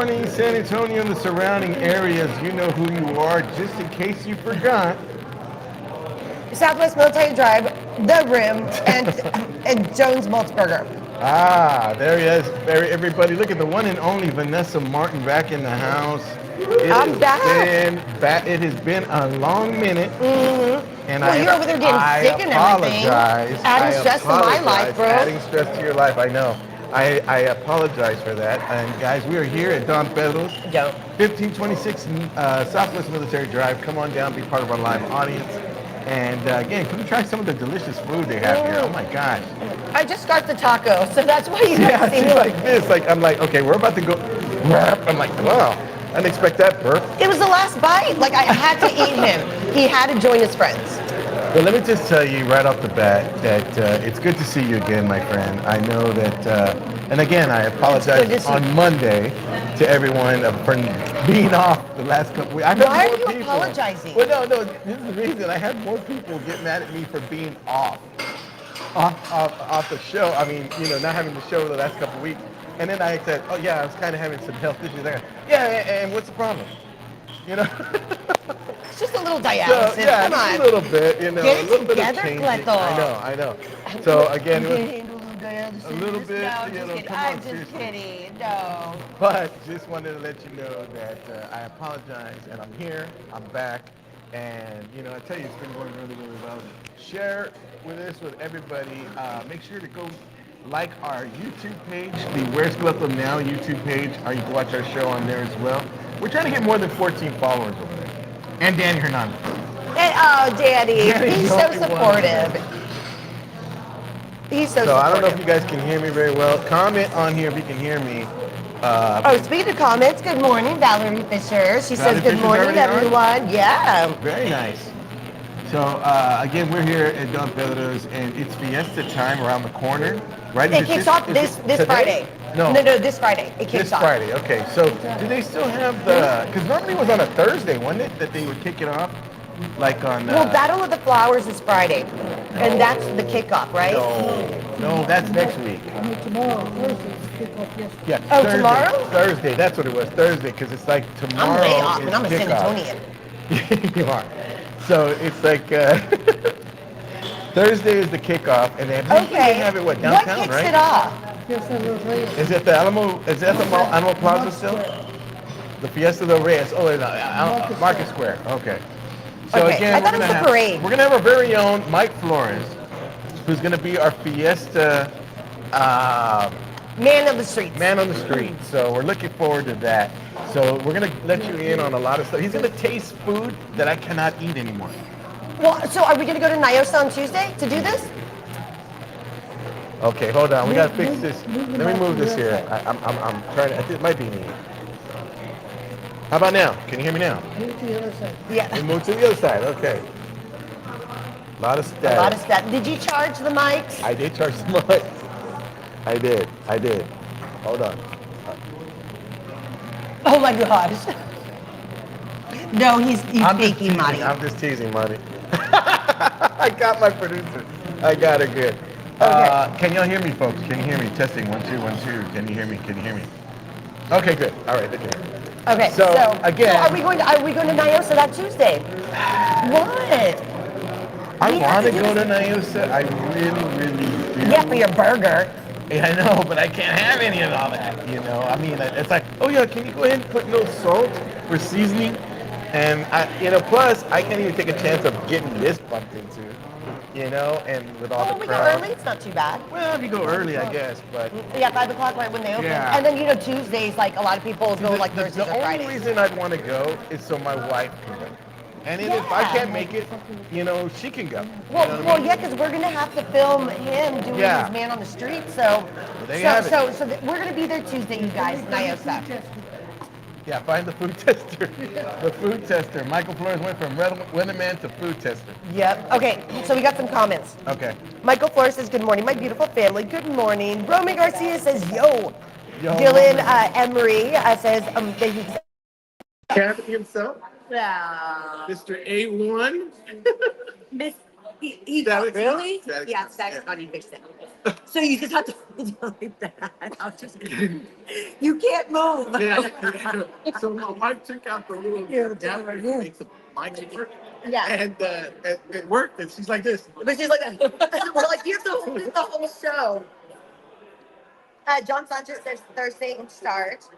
morning, San Antonio and the surrounding areas. You know who you are, just in case you forgot. Southwest Military Drive, The Rim, and Jones Maltzberger. Ah, there he is. There, everybody. Look at the one and only Vanessa Martin back in the house. I'm back. It has been a long minute. And Well, you're over there getting sick and everything. Adding stress to my life, bro. Adding stress to your life, I know. I apologize for that. And guys, we are here at Don Pedro's, Yo. 1526 Southwest Military Drive. Come on down, be part of our live audience. And again, come try some of the delicious food they have here. Oh my gosh. I just got the taco, so that's why you Yeah, have to see she's me. like this. Like I'm like, okay, we're about to go. I'm like, wow. I didn't expect that, burp. It was the last bite. Like, I had to eat him. He had to join his friends. Well, let me just tell you right off the bat that it's good to see you again, my friend. I know that, and again, I apologize on Monday to everyone for being off the last couple weeks. Why are you apologizing? Well, no, this is the reason. I had more people get mad at me for being off the show. I mean, not having the show the last couple weeks. And then I said, oh yeah, I was kind of having some health issues there. Yeah, and what's the problem? It's just a little dialysis. So, yeah, come on. A little bit, Get it a little together, bit of change. Cleto. I know. So again, it was a little bit, No, come I'm on, just seriously. kidding. No. But just wanted to let you know that I apologize, and I'm here, I'm back, and I tell you, it's been going really, really well. Share this with everybody. Make sure to go like our YouTube page, the Where's Cleto Now YouTube page, or you can watch our show on there as well. We're trying to get more than 14 followers over there. And Danny Hernandez. Oh, Daddy, he's so supportive. He's so supportive. So I don't know if you guys can hear me very well. Comment on here if you can hear me. Speaking of comments, good morning, Valerie Fisher. She says good morning, everyone. Yeah. Very nice. So again, we're here at Don Pedro's, and it's Fiesta time around the corner. Right? It kicks off this Friday. No, this Friday. It kicks off. This Friday, okay. So do they still have because normally it was on a Thursday, wasn't it, that they would kick it off? Like on... Well, Battle of the Flowers is Friday, and that's the kickoff, right? No, that's next week. Tomorrow, Thursday, kickoff yesterday. Yeah, Oh, Thursday, tomorrow? Thursday, that's what it was, Thursday, because it's like tomorrow I'm way off, is and I'm a San kickoff. Antonian. You are. So it's like Thursday is the kickoff, and then they have it downtown, what kicks right? it off? Is it the Alamo? Is that the Alamo Plaza still? The Fiesta del Reyes. Oh, no, Market Square. Okay. So Okay, again, I thought it was the parade. we're gonna have our very own Mike Flores, who's gonna be our Fiesta Man of the streets. man on the street. So we're looking forward to that. So we're gonna let you in on a lot of stuff. He's gonna taste food that I cannot eat anymore. Well, so are we going to go to Nyosa on Tuesday to do this? Okay, hold on. We gotta fix this. Let me move this here. I'm trying to. It might be me. How about now? Can you hear me now? Move to the other side. Yeah. We move to the other side. Okay. A lot of static. A lot of stuff. Did you charge the mics? I did charge the mic. I did. Hold on. Oh my gosh. No, he's faking money. I'm just teasing, Monty. I got my producer. I got her good. Okay. Can y'all hear me, folks? Can you hear me? Testing 1 2 1 2. Can you hear me? Can you hear me? Okay, good. All right, okay. Okay. So again, are we going to Nyosa that Tuesday? What? I want to go to Nyosa. I really do. Yeah, for your burger. Yeah, I know, but I can't have any of all that. I mean, it's like, oh yeah, can you go ahead and put no salt for seasoning? And plus, I can't even take a chance of getting this bumped into, and with all the we crowd. go early, it's not too bad. Well, if you go early, I guess, but... Yeah, 5 o'clock right when they open. Yeah. And then, Tuesdays, like, a lot of people go, like, Thursdays or The only Fridays. reason I'd want to go is so my wife can go. And then if I can't make it, she can go. Well, yeah, because we're going to have to film him doing his man on the street, so... we're going to be there Tuesday, you guys, Nyosa. Yeah, find the food tester. The food tester. Michael Flores went from weatherman to food tester. Yep. Okay, so we got some comments. Okay. Michael Flores says, good morning, my beautiful family. Good morning. Roman Garcia says, yo. Yo, Dylan Emery says, that he's... Kathy himself. Yeah. Mr. A1. Miss Really? Static Yeah, sound. static sound. You fixed it. So you just have to hold it like that. I'll just. You can't move. Yeah. So my wife took out the little adapter that makes the mic work. Yeah. And it worked. And she's like this. But she's like, we're like, you have to hold it the whole show. John Sanchez says Thursday and start.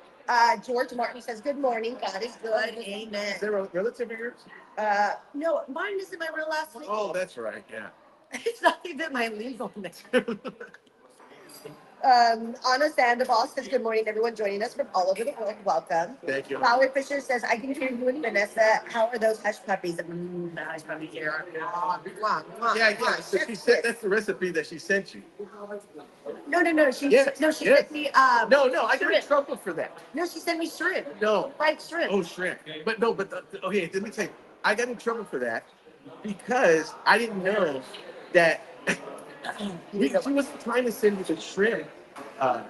George Martin says, good morning. God is good. Amen. Is there a relative of yours? No, mine isn't my real last name. Oh, that's right. Yeah. It's not even my legal name. Anna Sandoval says, good morning, everyone joining us from all over the world. Welcome. Thank you. Valerie Fisher says, I can hear you and Vanessa. How are those hush puppies? The hush puppies here. Yeah. So she said that's the recipe that she sent you. No. She sent me No, I got in trouble for that. No, she sent me shrimp. No. Fried shrimp. Oh, shrimp. But no, okay, let me tell you. I got in trouble for that because I didn't know that she was trying to send me the shrimp.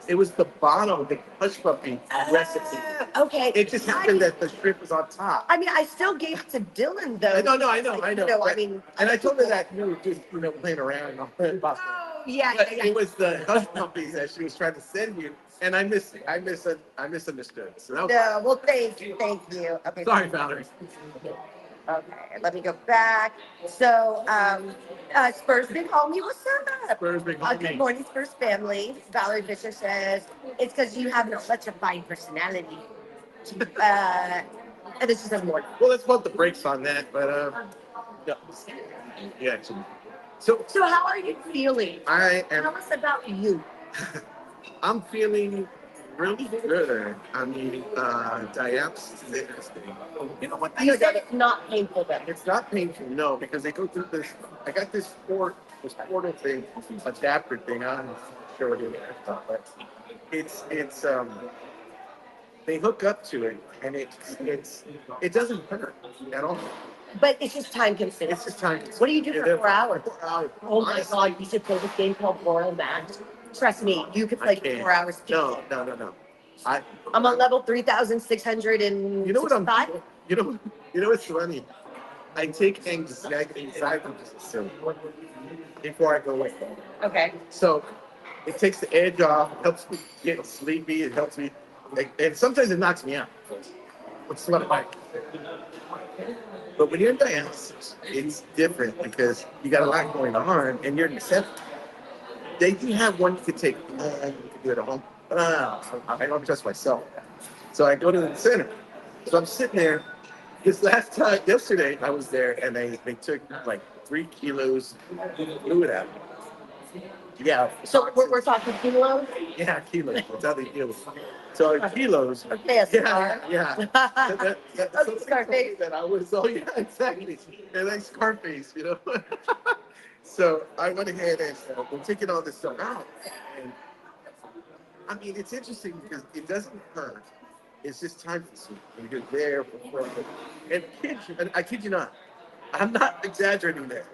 It was the bottom, the hush puppy recipe. Okay. It just happened that the shrimp was on top. I mean, I still gave it to Dylan though. No, I know. I But- mean, and I told her that you were just playing around and all that. oh yeah. But it was the hush puppies that she was trying to send you, and I misunderstood. So that was, No, well, thank you. Okay. sorry, Valerie. Okay, let me go back. So, Spurs Big Homie, what's up? Spurs Big Good Homie. morning, Spurs family. Valerie Fisher says, it's because you have such a fine personality. And this is a morning. Well, let's pump the brakes on that, but no. Yeah. So So how are you feeling? I am. Tell us about you. I'm feeling really good. I mean, dialysis is interesting. You know what? You said it's not painful though. It's not painful, no, because they go through this. I got this portal thing, adapter thing. I'm not sure what it is, but it's they hook up to it, and it doesn't hurt at all. But it's just time consuming. It's just time. What do you do for 4 hours? 4 hours. Oh my God, you should play this game called Royal Match. Trust me, you could play for 4 hours. No. I'm on level 3,600 and You know what I'm? You know what's funny? I take anxiety before I go away. Okay. So it takes the edge off, helps me get sleepy, it helps me, and sometimes it knocks me out. It's not like. But when you're in dialysis, it's different because you got a lot going on and you're in the center. They do have one you could take home, you could do it at home. But I don't trust myself. So I go to the center. So I'm sitting there. This last time, yesterday, I was there and they took like 3 kilos of fluid out. Yeah. So we're talking kilos? Yeah, kilos. That's how they deal with it. So kilos. Okay, a scar. Yeah. Okay, Scarface. That I was, oh yeah, exactly. They're like Scarface, So I went ahead and I'm taking all this stuff out. And I mean, it's interesting because it doesn't hurt. It's just time consuming. And you're there for and I kid you not, I'm not exaggerating there,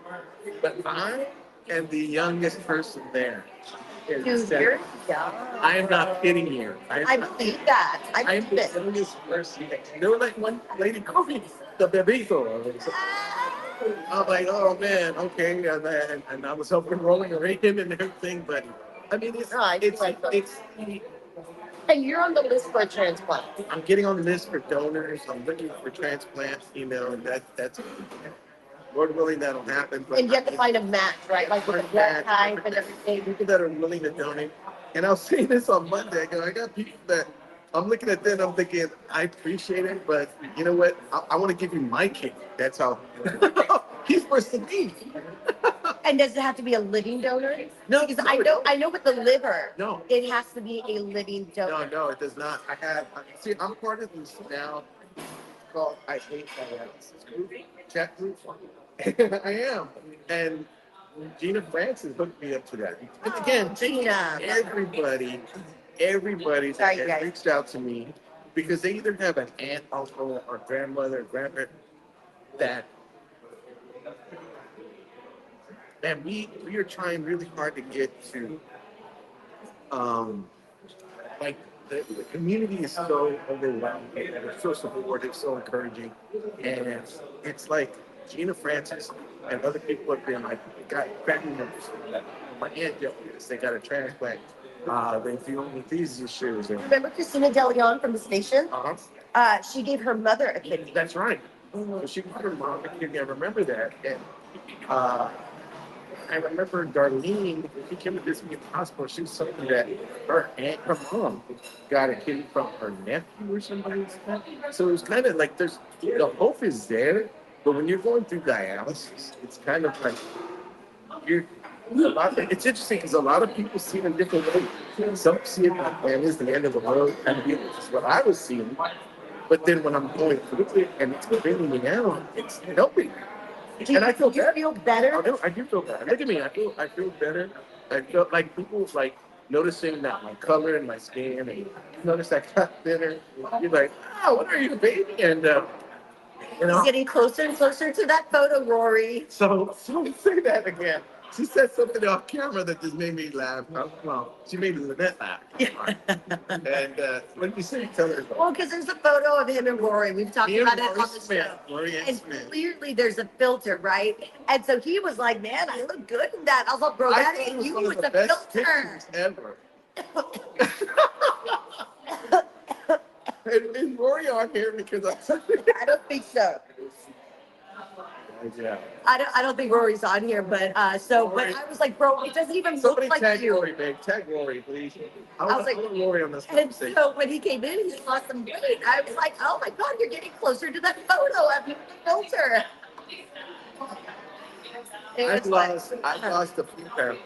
but I am the youngest person there. Dude, you're young. I am not kidding you. I believe that. I am believe the it. youngest person. There was like one lady called me the bebito. I'm like, oh man, okay, and I was helping rolling her in and everything, but I mean, it's And you're on the list for a transplant. I'm getting on the list for donors. I'm looking for transplants. And that's Lord willing that'll happen. But And you have to find a match, right? Like with the blood type and everything. People that are willing to donate. And I was saying this on Monday. I got people that I'm looking at them. I'm thinking I appreciate it, but you know what? I want to give you my cake. That's how. He's worse than me. And does it have to be a living donor? No, because I know with the liver, no, it has to be a living donor. No, it does not. I'm part of this now called I Hate Dialysis group, chat group. I am. And Gina Francis hooked me up to that. And again, Gina. everybody that has reached out to me because they either have an aunt, uncle, or grandmother, or grandparent that. And we are trying really hard to get to, like the community is so overwhelming, and they're so supportive, so encouraging, and it's like Gina Francis and other people have been like, got family members. My aunt did this. They got a transplant. They feel with these issues. And, Remember Christina De Leon from the station? uh-huh. She gave her mother a kidney. That's right. So she put her mom a kidney. I remember that. And uh, I remember Darlene, when she came to visit me in the hospital, she was telling me that her mom, got a kidney from her nephew or somebody like that. So it was kind of like the hope is there, but when you're going through dialysis, it's kind of like you're. It's interesting because a lot of people see it in different ways. Some see it like, man, this is the end of the world, kind of is what I was seeing. But then when I'm going through it and it's bringing me out, it's helping. And I feel Do you better. feel better? I do feel better. Look at me. I feel better. I feel like people like noticing that my color and my skin, and you notice I got thinner. You're like, oh, what are you, baby? And you know. It's getting closer and closer to that photo, Rory. So say that again. She said something off camera that just made me laugh. Well, she made Lynette laugh. And what did you say? Tell her. Well, because there's a photo of him and Rory. We've talked Me and about it Rory on the Smith. show. Rory and And Smith. clearly there's a filter, right? And so he was like, man, I look good in that. I was like, bro, I that thought it ain't was you one of with the the best filter. pictures ever. And is Rory on here because I don't think so. yeah. I don't think Rory's on here, but but I was like, bro, it doesn't even Somebody look like tag you. Rory, babe. Tag Rory, please. I was like- want Rory on this And conversation. so when he came in, he lost some weight. I was like, oh my God, you're getting closer to that photo of you with the filter. It I've was like, lost a few pounds,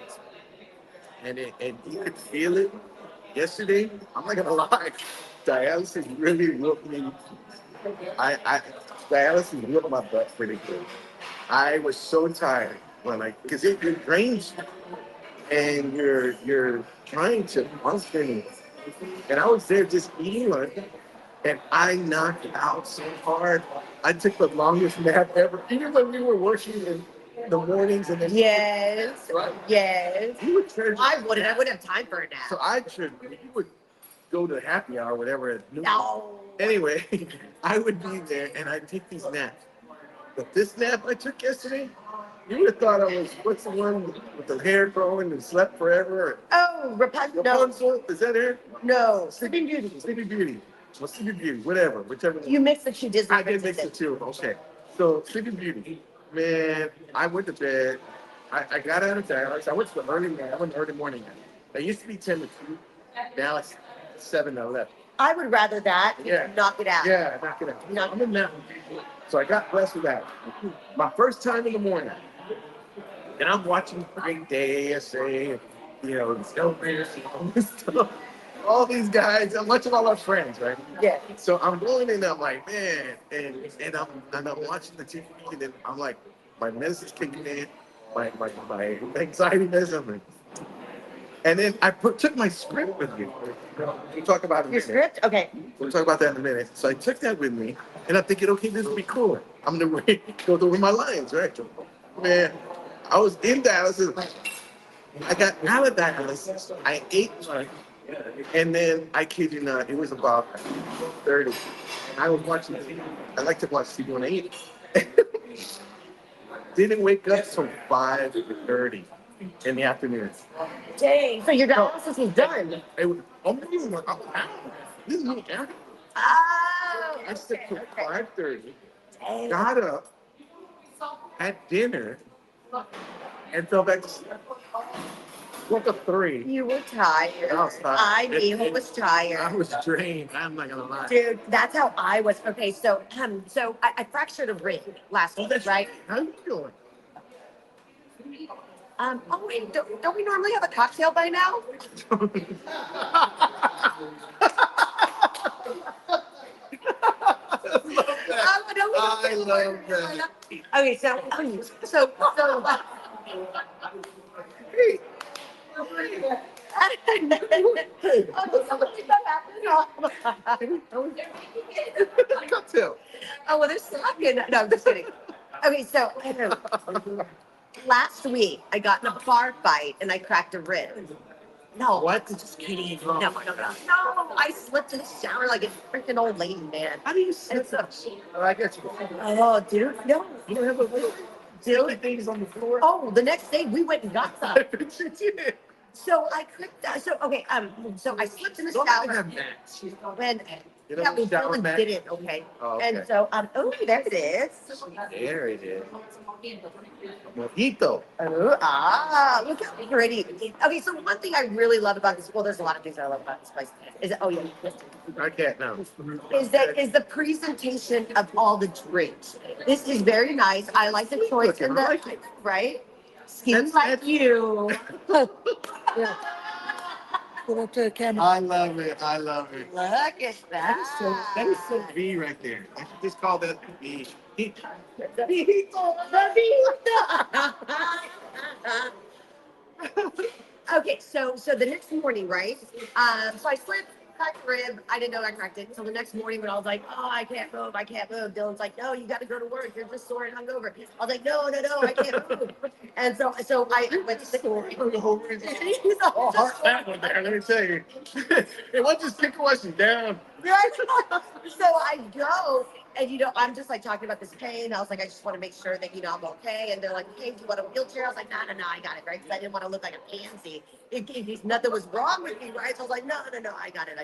and you could feel it yesterday. I'm not gonna lie, dialysis really whooped me. I dialysis whooped my butt pretty good. I was so tired when because it drains you, and you're trying to function, and I was there just eating lunch, and I knocked out so hard. I took the longest nap ever, even when we were working in the mornings and then yes, right? yes. You would treasure. I wouldn't. I wouldn't have time for a nap. So you would go to happy hour, whatever. At noon. No. Anyway, I would be there and I'd take these naps. But this nap I took yesterday, you would have thought I was, what's the one with the hair growing and slept forever? Oh, Rapunzel. No, Rapunzel? Is that her? no. Sleeping Beauty. Sleeping Beauty. Well, Sleeping Beauty, whatever, whichever one. You mixed the two Disney I did mix princesses. it too. Okay. So Sleeping Beauty. Man, I went to bed. I got out of dialysis. I went to the early morning. I went early morning. It used to be 10 to 2. Now it's 7 to 11. I would rather that. Yeah. Knock it out. Yeah, knock it out. Knock I'm in that. So I got blessed with that. My first time in the morning. And I'm watching Great Day, essay, Elvis and all this stuff. All these guys, I'm watching all our friends, right? Yeah. So I'm going in, I'm like, man, and I'm watching the TV, and then I'm like, my medicine's kicking in, my anxiety medicine, and then I took my script with me. We'll talk about it in a Your minute. script? Okay. We'll talk about that in a minute. So I took that with me, and I'm thinking, okay, this will be cool. I'm gonna go through my lines, right? Man, I was in dialysis. I got out of dialysis. I ate lunch. And then I kid you not, it was about 30. I was watching TV. I like to watch TV when I eat. Didn't wake up till 5:30 in the afternoon. Dang. So your dialysis was done. It was, this is me. Oh. I slept till Okay. 5:30. Dang. Got up, had dinner, and fell back to sleep. Woke up 3. You were tired. I was tired. Eva was tired. I was drained. I'm not gonna lie. Dude, that's how I was. Okay, so I fractured a rib last week, That's right? How you doing? Oh wait, don't we normally have a cocktail by now? I love that. Okay, so Hey, cocktail. Oh, well, they're sucking. No, I'm just kidding. Okay, so last week I got in a bar fight and I cracked a rib. No. What? Just kidding. Oh No, my no, no. God. No, I slipped in the shower like a freaking old lady, man. How do you And sit so, Oh, I guess you oh, dude, no. don't have a little sticky Dude, things on the floor. oh, the next day we went and got some. I bet you did. So I clicked that. So, okay, so I slipped in the Don't even shower have mats. when, You yeah, know, we shower really mat. did it, okay? Oh, And okay. so, oh, there it is. There it is. Mojito. Look how pretty. Okay, so one thing I really love about this, well, there's a lot of things I love about this place, is that, oh yeah, I can't now. is the presentation of all the drinks. This is very nice. I like the choice in I the, like it. right? Skin That's- like that's- you. Yeah. Put up to the camera. I love it. I love it. Look at That is so V right there. I should just call that V. Okay, so the next morning, right? So I slipped, cracked the rib. I didn't know I cracked it. So the next morning when I was like, oh, I can't move, I can't move. Dylan's like, no, you got to go to work. You're just sore and hungover. I was like, no, I can't move. And so I went to the store. He's all Hard that one there, let me tell you. It wasn't just kick wasn't down. Right? So I go, and I'm just like talking about this pain. I was like, I just want to make sure that I'm okay. And they're like, hey, do you want a wheelchair? I was like, no, I got it, right? Because I didn't want to look like a pansy. Nothing was wrong with me, right? So I was like, no, I got it.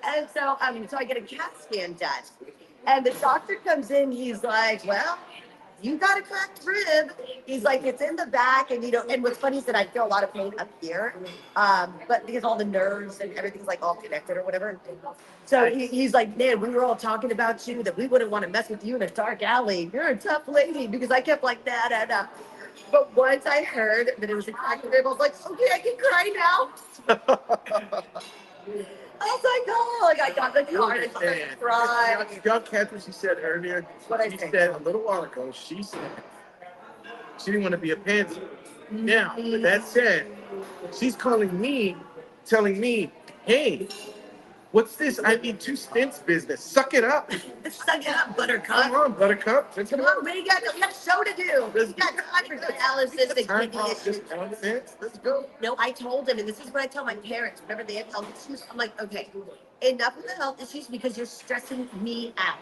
And so I get a CAT scan done, and the doctor comes in. He's like, well, you got a cracked rib. He's like, it's in the back. And, and what's funny is that I feel a lot of pain up here. But because all the nerves and everything's like all connected or whatever. So he's like, man, we were all talking about you, that we wouldn't want to mess with you in a dark alley. You're a tough lady, because I kept like that. But once I heard that it was a cracked rib, I was like, okay, I can cry now. I was like, oh, like I got the card and I cried. You got catch what she said earlier? What I She say? said a little while ago, she said she didn't want to be a pansy. Now, with that said, she's calling me, telling me, hey, what's this? I need 2 stints business. Suck it up. Suck it up, Come buttercup. on, buttercup. Let's Come go. on, we got a show to do. We got time for dialysis and Time kidney for issues. just nonsense. Let's go. No, I told him, and this is what I tell my parents whenever they have health issues. I'm like, okay, enough of the health issues because you're stressing me out,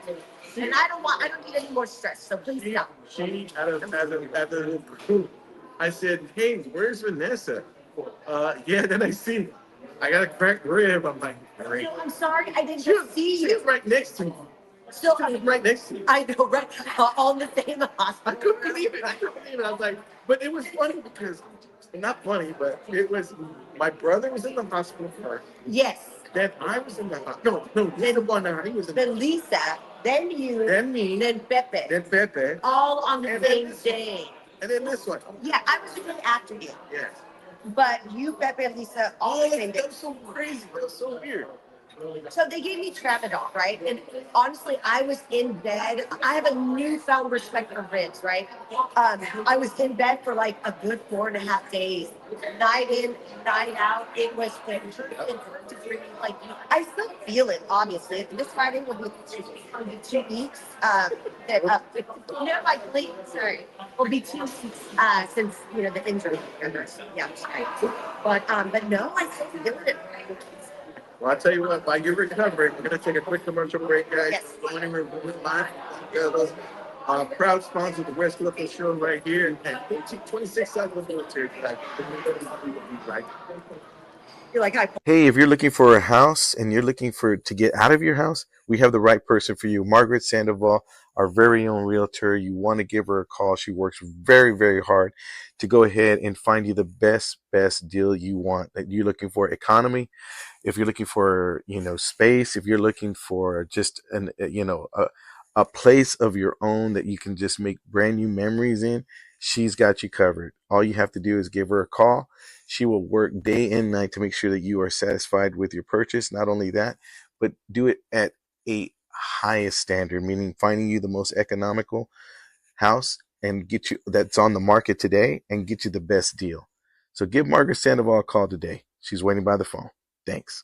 and I don't need any more stress. So please stop. She out of group, I said, hey, where's Vanessa? Yeah, then I see I got a cracked rib. I'm like, great. No, I'm sorry, I didn't She was, see she was you. right next to me. So She was right next to me. I know, right? All in the same I hospital. couldn't believe it. I was like, but it was funny because, not funny, but it was, my brother was in the hospital first. Yes. Then I was in the hospital. No, then the one he was in. Then Lisa, then you, Then me. then Pepe. Then Pepe. All on the And then same this day. And then this one. Yeah, I was doing after you. Yes. But you, Pepe, and Lisa, all the same day. That was so crazy. That was so weird. So they gave me tramadol, right? And honestly, I was in bed. I have a newfound respect for ribs, right? I was in bed for like a good 4.5 days, night in, night out. It was like I still feel it. Obviously, this Friday will be 2 weeks. Like sorry, will be 2 weeks since the injury. Yeah, but no, I still feel it. Well, I'll tell you what, by your recovery, we're going to take a quick commercial break, guys. Yes. We're live. Proud sponsor of the West Clifton Show right here. And 26 seconds of military. Right. You're like, Hey, if you're looking for a house and you're looking to get out of your house, we have the right person for you. Margaret Sandoval, our very own realtor. You want to give her a call. She works very, very hard to go ahead and find you the best deal you want. That you're looking for economy. If you're looking for, space, if you're looking for just a place of your own that you can just make brand new memories in, she's got you covered. All you have to do is give her a call. She will work day and night to make sure that you are satisfied with your purchase. Not only that, but do it at a highest standard, meaning finding you the most economical house and get you that's on the market today and get you the best deal. So give Margaret Sandoval a call today. She's waiting by the phone. Thanks.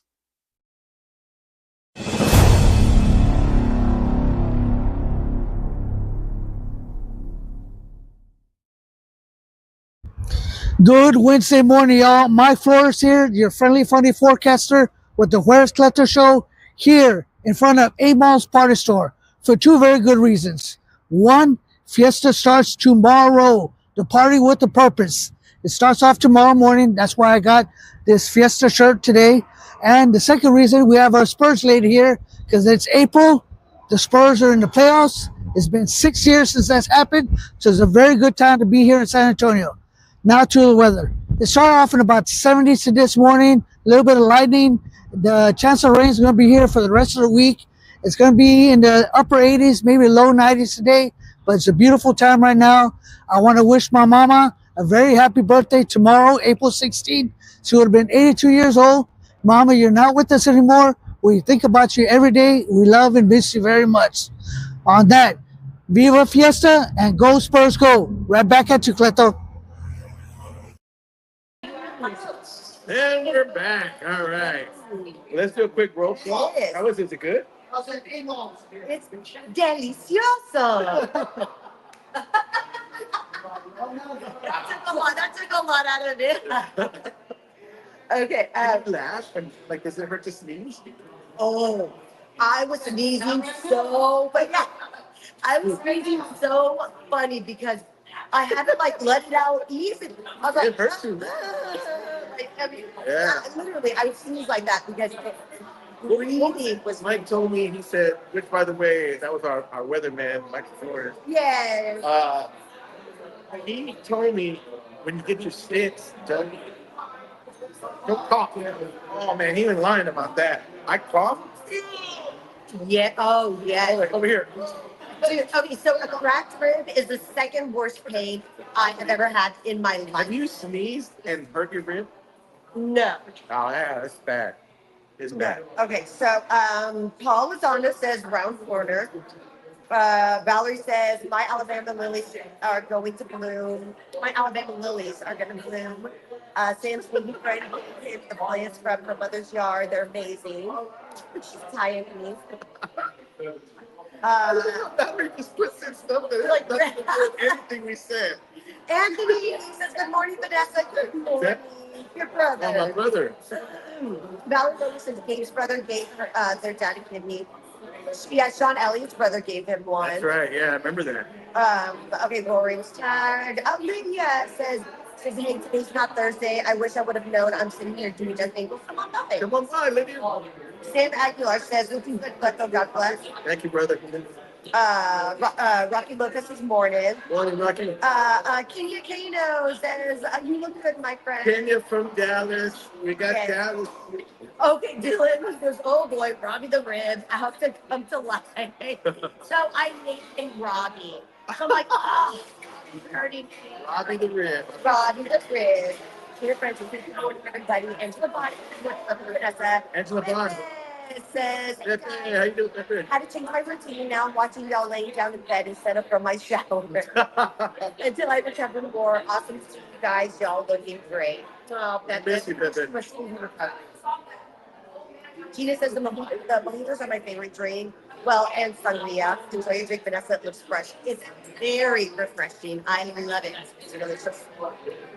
Good Wednesday morning, y'all. Mike Flores here, your friendly, funny forecaster with the Where's Cleto show here in front of A Mall's Party Store for two very good reasons. One, Fiesta starts tomorrow. The party with the purpose. It starts off tomorrow morning. That's why I got this Fiesta shirt today. And the second reason, we have our Spurs lady here because it's April. The Spurs are in the playoffs. It's been 6 years since that's happened, so it's a very good time to be here in San Antonio. Now to the weather. It started off in about 70s this morning, a little bit of lightning. The chance of rain is going to be here for the rest of the week. It's going to be in the upper 80s, maybe low 90s today, but it's a beautiful time right now. I want to wish my mama a very happy birthday tomorrow, April 16th. She would have been 82 years old. Mama, you're not with us anymore. We think about you every day. We love and miss you very much. On that, Viva Fiesta and go Spurs go. Right back at you, Cleto. And we're back. All right. Let's do a quick roll call. Yes. How was it? Is it good? It's delicioso. That took a lot out of it. Okay. You laugh and like, does it hurt to sneeze? Oh, I was sneezing so, but yeah, I was sneezing so funny because I had to like let it out easy. I was like, It hurts you. like, I mean, Yeah. literally, I would sneeze like that because breathing was. Mike told me, he said, which by the way, that was our weatherman, Mike Flores. Yes. He told me when you get your stents done, don't cough. Oh man, he was lying about that. I cough. Yeah. Oh, yes. Over here. Okay, so a cracked rib is the second worst pain I have ever had in my Have life. you sneezed and hurt your rib? No. Oh yeah, that's bad. It's No. bad. Okay, so Paul Lozano says round corner. Valerie says my Alabama lilies are going to bloom. My Alabama lilies are going to bloom. Sam's baby friend gave the plants from her mother's yard. They're amazing. She's tying me. Valerie just puts in stuff that Like- has nothing to do with anything we said. Anthony says good morning, Vanessa. Good morning, your brother. Oh, my brother. Valerie Lily says Gabe's brother gave her their dad a kidney. Yeah, Sean Elliott's brother gave him one. That's right. Yeah, I remember that. Okay, Lori's tired. Oh, Lydia says, hey, today's not Thursday. I wish I would have known. I'm sitting here doing nothing. Well, come on by. Come on by, Lydia. Sam Aguilar says, looking good, but God bless. Thank you, brother. Rocky Lucas is morning. Morning, Rocky. Kenya Kano says, you look good, my friend. Kenya from Dallas. We got Yes. Dallas. Okay, Dylan goes, oh boy, Robbie the Ribs, I have to come to life. So I named him Robbie. So I'm like, oh, hurting me. Robbie the Red. Robbie the Ribs. Dear friends, thank you for everybody. Angela Bond, Vanessa. Angela Bond. Says, Pepe, how you doing, Pepe? had to change my routine now. I'm watching y'all laying down in bed instead of from my shower. Until I recover more. Awesome to see you guys. Y'all looking great. Oh, Pepe. Miss you, Pepe. Gina says the mojitos are my favorite drink. Well, and sangria. Enjoy your drink, Vanessa. It looks fresh. It's very refreshing. I love it. It's delicious.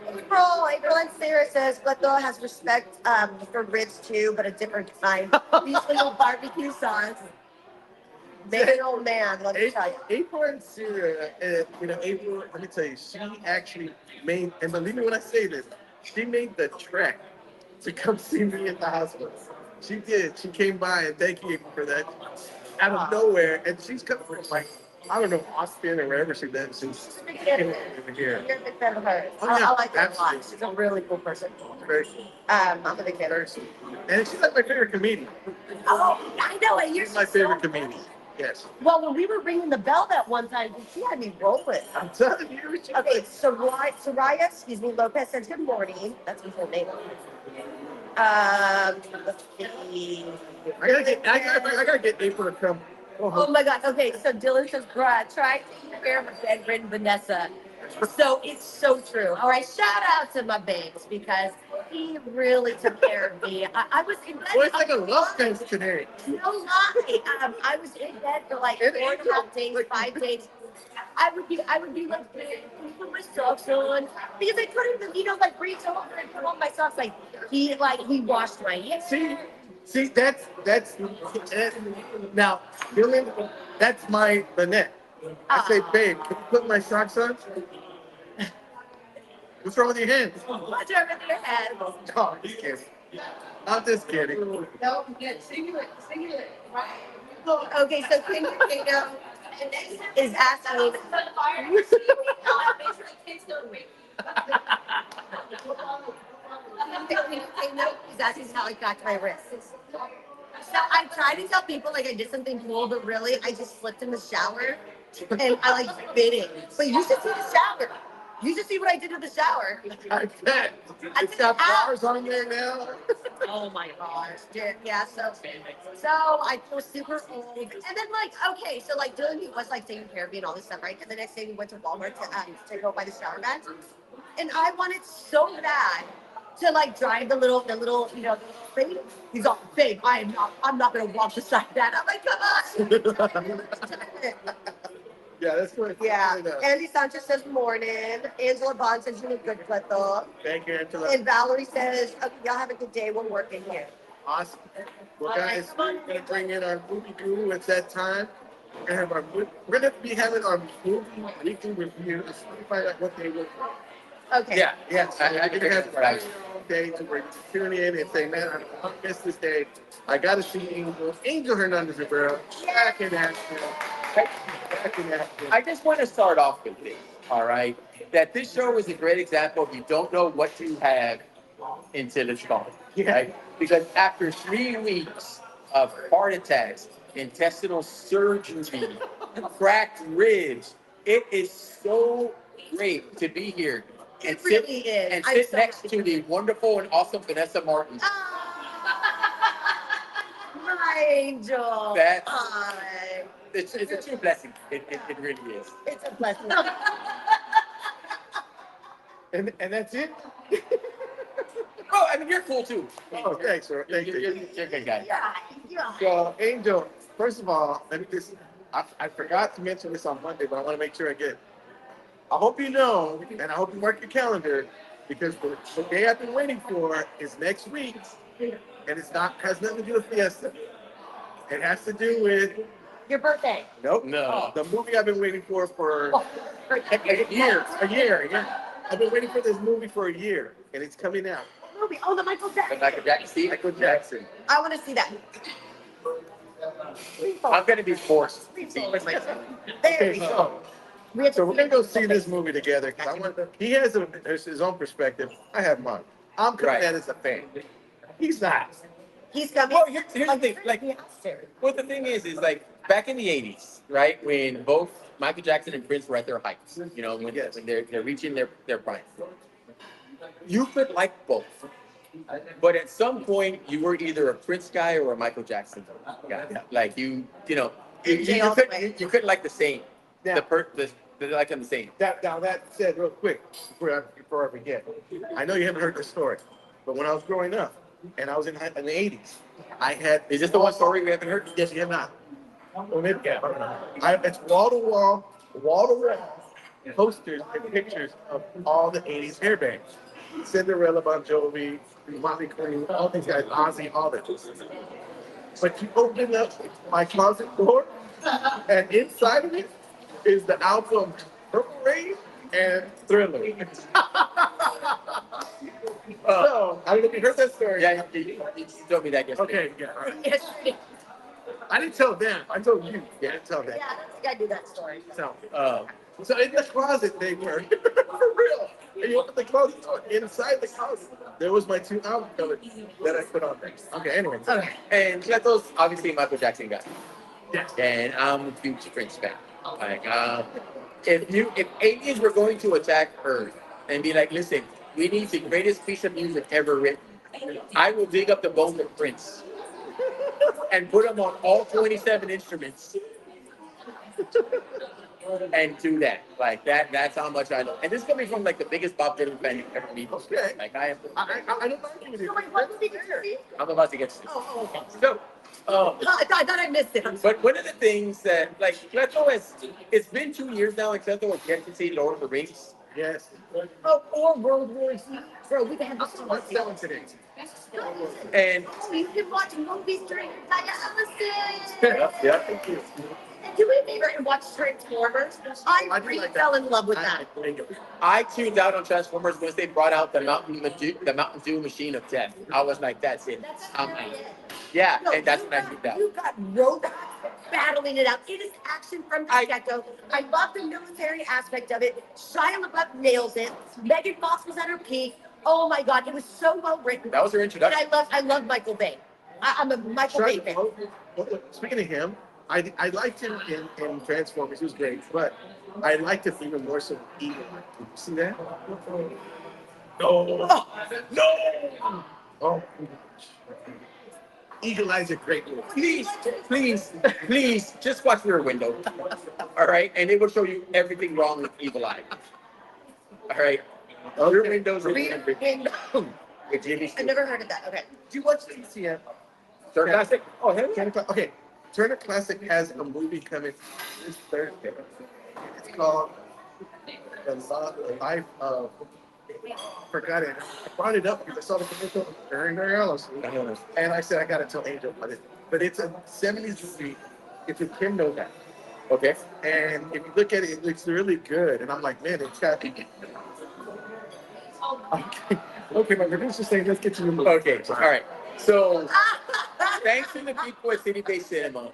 April and Sarah says Cleto has respect for ribs too, but a different kind. These little barbecue sauce. Big old man, let me tell you. April and Sarah, April, let me tell you, she actually made, and believe me when I say this, she made the trek to come see me at the hospital. She did. She came by, and thank you for that. Out of nowhere, and she's coming from like, I don't know, Austin or wherever she lives. She's here. You're a big fan of her. Oh, yeah, I like her a lot. absolutely. She's a really cool person. Very, I'm a big fan of her. and she's like my favorite comedian. Oh, I know it. You're She's my so favorite funny. comedian. Yes. Well, when we were ringing the bell that one time, she had me rolling. I'm telling you. Okay, Soraya, Lopez says good morning. That's his whole name. Let's see. I gotta get April to come. Oh my God. Okay, so Dylan says, bruh, try taking care of a bedridden Vanessa. So it's so true. All right, shout out to my babes because he really took care of me. I was in bed. Well, it's like a love fest today. No lie. I was in bed for like 4.5 days, 5 days. I would be like, "Can you put my socks on?" Because I couldn't, like reach over and put on my socks. Like he washed my hands. See, that's now, Dylan, that's my Lynette. I say, babe, can you put my socks on? What's wrong with your hands? What's over your head? Oh, just kidding. I'm just kidding. No, sing it, right? Okay, so King Potato is asking. He's asking how I got to my wrists. So I try to tell people like I did something cool, but really I just slipped in the shower and I like bit it. But you should see the shower. You should see what I did with the shower. I bet. It's got bars on there now. Oh my gosh, dude. Yeah, so I feel super old. And then like, okay, so like Dylan he was like taking care of me and all this stuff, right? And the next day we went to Walmart to go buy the shower mat. And I wanted so bad to like drive the little, the little thing. He's all, babe, I'm not gonna walk beside that. I'm like, come on. Yeah, that's what. Yeah. Andy Sanchez says morning. Angela Bond says you look good, Cleto. Thank you, Angela. And Valerie says, okay, y'all have a good day. We're working here. Awesome. Well, guys, we're gonna bring in our movie guru at that time. We're gonna be having our movie weekly reviews. Let's find out what they look like. Okay. Yeah. So I can have a day to where you tune in and say, man, I don't miss this day. I gotta see Angel. Angel Hernandez Rivera. Back in action. Back in action. I just want to start off with this, all right? That this show is a great example of you don't know what you have until it's gone, right? Because after 3 weeks of heart attacks, intestinal surgery, cracked ribs, it is so great to be here and It really is. and I'm sit so next happy. to the wonderful and awesome Vanessa Martin. My angel. That- Hi. It's a true blessing. It really is. It's a blessing. And that's it? Oh, I mean, you're cool too. Oh, thanks, sir. Thank You're you. a good guy. Yeah. So, Angel, first of all, let me just, I forgot to mention this on Monday, but I want to make sure I get it. I hope you know, and I hope you mark your calendar, because the day I've been waiting for is next week, and it's not, has nothing to do with Fiesta. It has to do with, Your birthday. nope, No. the movie I've been waiting for Oh, a year, yeah. I've been waiting for this movie for a year, and it's coming out. movie. Oh, the Michael Jackson. But Michael Jackson, Steve? Michael Jackson. I want to see that. I'm gonna be forced. There Okay, we go. so. We have to So we're gonna go see this movie together because I want. He has his own perspective. I have mine. I'm coming Right. at it as a fan. He's not. He's coming. Well, here's the thing. Like, He has to. well, the thing is like back in the '80s, right, when both Michael Jackson and Prince were at their heights, when they're reaching their prime, you could like both. But at some point, you were either a Prince guy or a Michael Jackson guy. Like you couldn't like the same. Now, They're like I'm the same. now that said, real quick before I forget, I know you haven't heard the story, but when I was growing up and I was in the '80s, I had. Is this the one story we haven't heard? Yes, you have not. Well, maybe it's wall to wall posters and pictures of all the '80s hair bands. Cinderella, Bon Jovi, Motley Crue, all these guys, Ozzy, all that. But you open up my closet door, and inside of it is the album Purple Rain and Thriller. So, I don't know if you heard that story. Yeah, you told me that yesterday. Okay, yeah. All right. Yes, you do. I didn't tell them. I told you. Yeah, I didn't tell them. Yeah, I don't think I do that story. So in the closet they were for real. And you open the closet door, inside the closet, there was my 2 album covers that I put on there. Okay, anyway. Okay. And Cleto's obviously a Michael Jackson guy. Yes. And I'm a huge Prince fan. Like, if aliens were going to attack Earth and be like, listen, we need the greatest piece of music ever written, I will dig up the bones of Prince and put them on all 27 instruments and do that. Like that. That's how much I love. And this is coming from like the biggest Bob Dylan fan you ever meet. Okay. Like I am. I don't argue with you. So wait, what movie did you see? I'm about to get to this. Oh, okay. So, I thought I missed it. I'm sorry. but one of the things that like Cleto has, it's been 2 years now, and Cleto has yet to see Lord of the Rings. Yes. Oh, or World War Z. Bro, we've had this What's that one today? And You can watch movies during your dialysis. yeah, thank you. And do me a favor and watch Transformers. I I do really like fell in love with that. I tuned out on Transformers once they brought out the Mountain Dew machine of death. I was like, that's it. That's I'm very out. it. Yeah, No, and that's when I tuned out. you got robots battling it out. It is action from the get-go. I love the military aspect of it. Shia LaBeouf nails it. Megan Fox was at her peak. Oh my God, it was so well written. That was her And introduction. I love Michael Bay. I'm a Michael Bay fan. Speaking of him, I liked him in Transformers. He was great, but I liked him even more so in Eagle. Did you see that? No. No. Oh. Eagle Eye's a great movie. Please, just watch Rear Window. All right, and it will show you everything wrong with Evil Eye. All right, Rear Windows are Rear Window. with Jimmy I've Stewart. never heard of that. Okay. Do you watch TCM? Third classic. Oh, hell yeah. Okay, Turner Classic has a movie coming this Thursday. It's called The Life of. Forgot it. I brought it up because I saw the commercial very, very early. And I said I gotta tell Angel about it. But it's a 70s movie. It's with Kim Novak. Okay. And if you look at it, it looks really good. And I'm like, man, it's got. Okay, my producer's saying, let's get to the movie. Okay. All right. So, thanks to the people at City Based Cinema,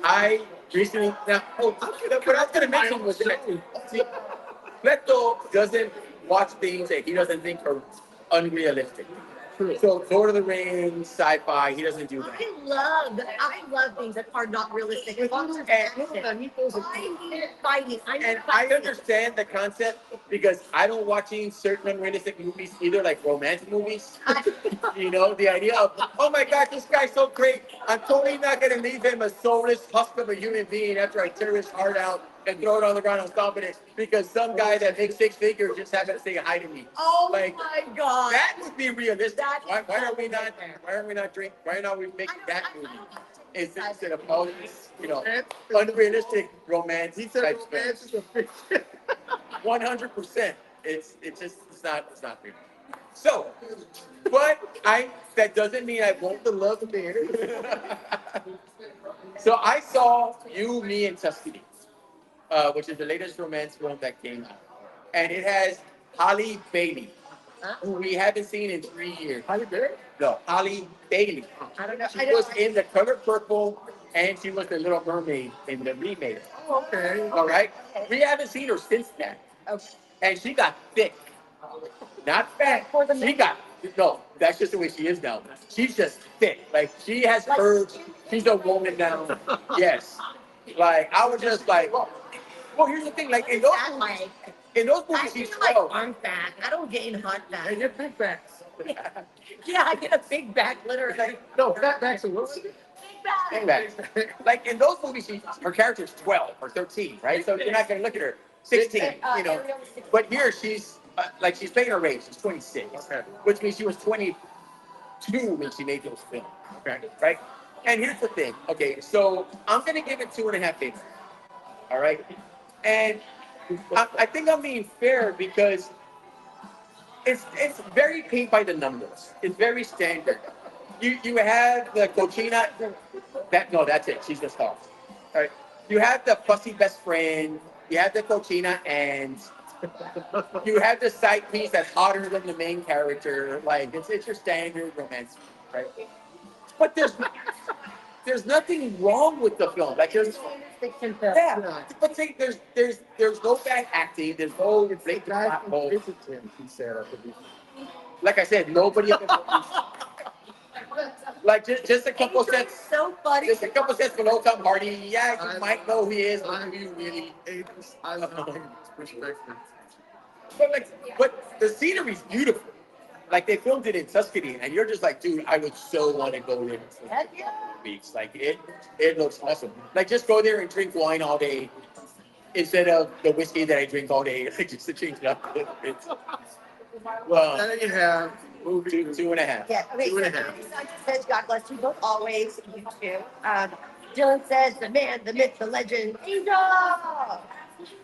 I recently now. Oh, what I was gonna mention was that Cleto doesn't watch things that he doesn't think are unrealistic. So Lord of the Rings, sci-fi, he doesn't do that. I love things that are not realistic. As long as it's action. I need fighting. And I understand the concept because I don't watching certain unrealistic movies either, like romantic movies. You know, the idea of, oh my God, this guy's so great. I'm totally not going to leave him a soulless husk of a human being after I tear his heart out and throw it on the ground and stomp it because some guy that makes 6 figures just happened to say hi to me. Oh Like, my God. that would be realistic. Why are we not why are we making that movie? Instead of all these, unrealistic romance type stuff. 100%. It's not real. So, but that doesn't mean I won't love the band. So I saw You, Me, and Tuscany, which is the latest romance film that came out, and it has Halle Bailey, who we haven't seen in 3 years. Halle Berry? No, Halle Bailey. I don't know. She was in The Color Purple, and she was the Little Mermaid in the remake. Oh, okay. All right, we haven't seen her since that, and she got thick, not fat. She got no. That's just the way she is now. She's just thick. Like she has curves. She's a woman now. Yes. Like I was just like, well, here's the thing. Like in those I movies, she's feel like 12. I'm fat. I don't gain hot fat. And you're big backs. Yeah, I get a big back, literally. No, fat backs are what? Big back. Like in those movies, her character's 12 or 13, right? So you're not gonna look at her 16, But here she's she's playing her age. She's 26, which means she was 22 when she made those films. Okay, right? And here's the thing. Okay, so I'm gonna give it 2.5 days. All right, and I think I'm being fair because it's very paint by the numbers. It's very standard. You have the cochina. That's it. She's the star. All right. You have the fussy best friend. You have the cochina, and you have the side piece that's hotter than the main character. Like it's your standard romance, right? But there's nothing wrong with the film. Like there's but see, there's no bad acting. There's no blatant plot hole. He said, I believe. Like I said, nobody. Like just a couple sets. So funny. Just a couple sets below Tom Hardy. Yeah, you might know who he is. But do you really? I love him. Respectful. But the scenery's beautiful. Like they filmed it in Tuscany, and you're just like, dude, I would so want to go there for Heck yeah. weeks. Like it looks awesome. Like just go there and drink wine all day. instead of the whiskey that I drink all day, just to change it up a little bit. Well, Then you have movie. 2.5. Yeah. Okay. Two So and a half. Andy Sanchez says, "God bless you both always." You too. Dylan says, "The man, the myth, the legend, Angel."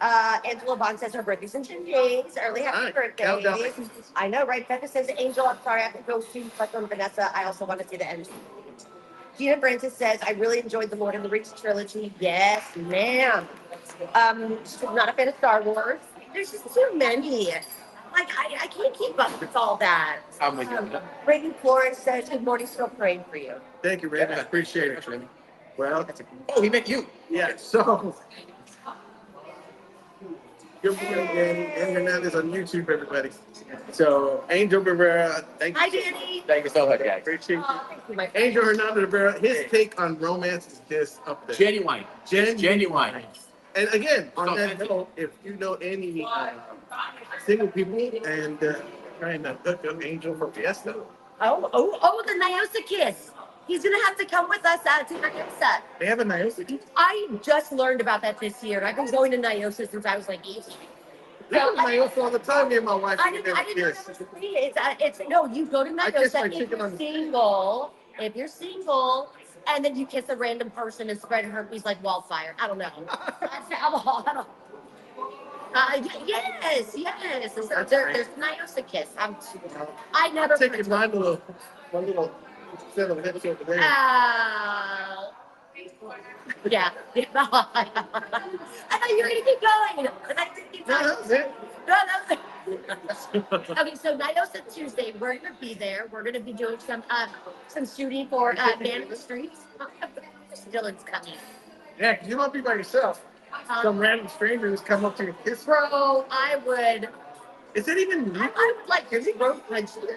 Angela Bond says her birthday's in 10 days. Early happy Alright, birthday. countdown. I know, right? Becca says, "Angel, I'm sorry I have to go see but on Vanessa. I also want to see the end." Gina Francis says, "I really enjoyed the Lord of the Rings trilogy." Yes, ma'am. She's not a fan of Star Wars. There's just too many. Like, I can't keep up with all that. I'm with you. Reagan Flores says, "Good morning, still praying for you." Thank you, Raven. I appreciate it. Well, Oh, he meant you. yeah, so. Good morning, Danny. Dan Hernandez on YouTube, everybody. So, Angel Rivera, thank you. Hi, Danny. Thank you so much, guys. Appreciate you. Oh, thank you, my friend. Angel Hernandez Rivera, his take on romance is just up there. Genuine. Genuine. And again, on So that authentic. note, if you know any single people and trying to hook up Angel for Fiesta, The Nyosa kiss. He's gonna have to come with us to Nyosa. they have a Nyosa. I just learned about that this year. I've been going to Nyosa since I was like 8. We go to Nyosa all the time, me and my wife. I we didn't, never I didn't know kiss. that was free. It's no, you go to I kiss my Nyosa if chicken you're on the- single. If you're single, and then you kiss a random person and spread herpes like wildfire. I don't know. That's how. I don't. Yes. So That's there's Nyosa kiss. I never. Taking my little set of lips over there. Yeah. I thought you were gonna keep going. And I didn't keep No, going. that was it. No, that was it. Okay, so Nyosa Tuesday, we're gonna be there. We're gonna be doing some shooting for Man in the Streets. Dylan's coming. Yeah, 'cause you won't be by yourself. Some random stranger who's come up to you and kiss. Bro, I would Is it even legal? I would like throat punch you.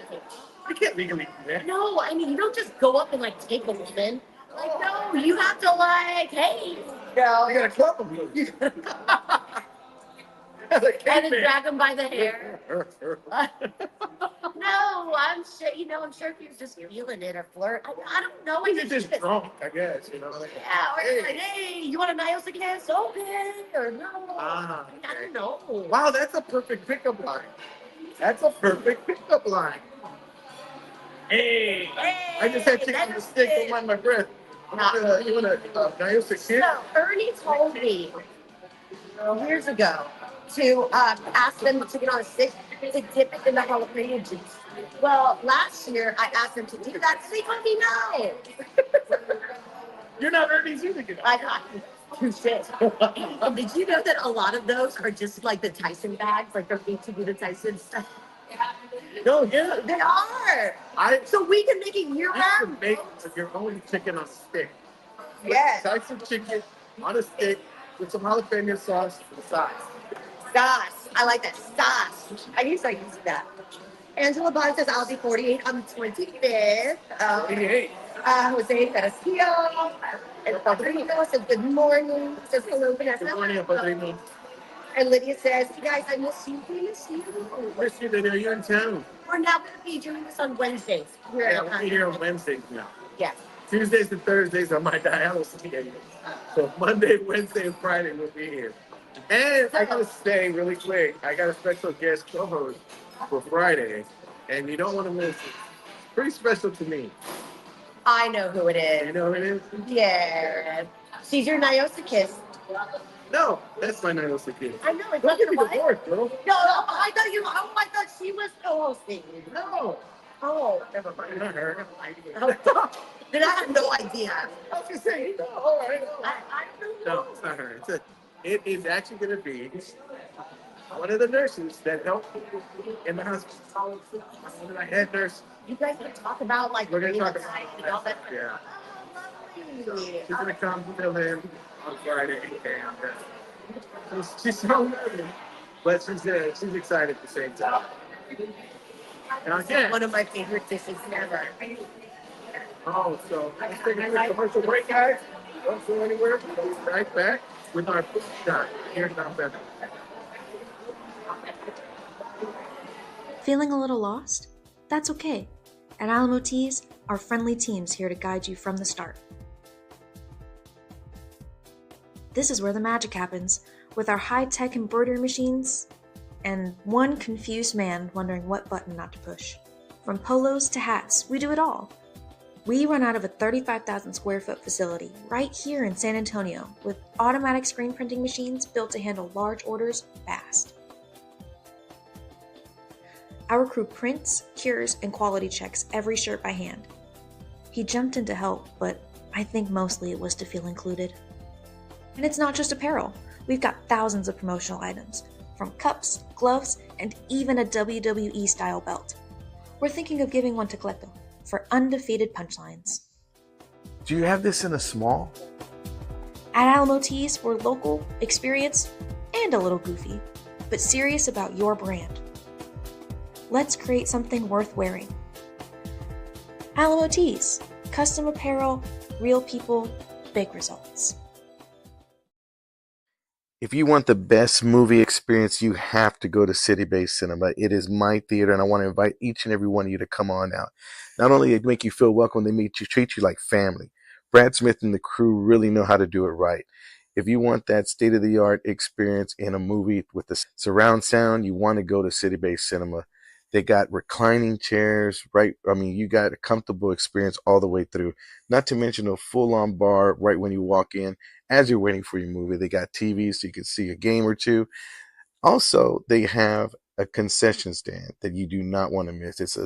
I can't legally do that. No, I mean you don't just go up and like take a woman. Like, no, you have to like, hey, no. I got a club of you. And then drag him by the hair. No, I'm sure, I'm sure if you're just feeling it or flirt. I don't know. You're just drunk, I guess, you know. Like, Yeah, or you're like, hey, you want a Nyosa kiss? Okay, or no. Ah, I don't know. wow, that's a perfect pickup line. That's a perfect pickup line. Hey, I just had chicken on the stick. Don't mind my breath. You want a Nyosa kiss? So Ernie told me years ago to ask them to get on a stick to dip it in the jalapeno juice. Well, last year I asked them to do that, so they told me no. You're not Ernie's either. I got two shit. Did you know that a lot of those are just like the Tyson bags, like they're made to do the Tyson stuff? No, yeah. They are. So we can make it year You round. can make your own chicken on a stick. Yes. Tyson chicken on a stick with some jalapeno sauce for the sides. Sauce. I like that. Sauce. I used to use that. Angela Bond says I'll be 48 on the 25th. 88. Jose Garcia and Padrino says good morning. Says hello, Vanessa. Good morning, Padrino. And Lydia says, hey guys, I miss you. We miss you. Miss you, Lydia. You're in town. We're now going to be doing this on Wednesdays. We're Yeah, we'll be here on Wednesdays now. Yes. Tuesdays and Thursdays are my dialysis schedule. So Monday, Wednesday, and Friday we'll be here. And I gotta say really quick, I got a special guest co-host for Friday, and you don't want to miss it. It's pretty special to me. I know who it You is. know who it is? Yeah. She's your Nyosa kiss. No, that's my Nyosa kid. I know. It's Don't give me the what? fourth, bro. No, I thought she was co-hosting. No. Oh, Never mind, not her. then I have no idea. I was just saying, no, all right. I don't know. No, it's not her. It is actually going to be one of the nurses that helped in the hospital. One of the head nurses. You guys can talk about like We're going to talk bringing about the and all that. Yeah. Oh, She's going to come fill in on Friday. And she's so nervous, but she's excited at the same time. And again, one of my favorite dishes ever. oh, so let's take a quick commercial break, guys. Don't go anywhere. We'll be right back with our food shot here in Mount Pedro. Feeling a little lost? That's okay. At Alamo Teas, our friendly team's here to guide you from the start. This is where the magic happens. with our high-tech embroidery machines, and one confused man wondering what button not to push. From polos to hats, we do it all. We run out of a 35,000 square foot facility right here in San Antonio with automatic screen printing machines built to handle large orders fast. Our crew prints, cures, and quality checks every shirt by hand. He jumped in to help, but I think mostly it was to feel included. And it's not just apparel. We've got thousands of promotional items, from cups, gloves, and even a WWE-style belt. We're thinking of giving one to Cleto for undefeated punchlines. Do you have this in a small? At Alamo Tees, we're local, experienced, and a little goofy, but serious about your brand. Let's create something worth wearing. Alamo Tees, custom apparel, real people, big results. If you want the best movie experience, you have to go to City Base Cinema. It is my theater, and I want to invite each and every one of you to come on out. Not only they make you feel welcome, they treat you like family. Brad Smith and the crew really know how to do it right. If you want that state-of-the-art experience in a movie with the surround sound, you want to go to City Base Cinema. They got reclining chairs, right? I mean, you got a comfortable experience all the way through. Not to mention a full-on bar right when you walk in. As you're waiting for your movie, they got TVs so you can see a game or two. Also, they have a concession stand that you do not want to miss. It's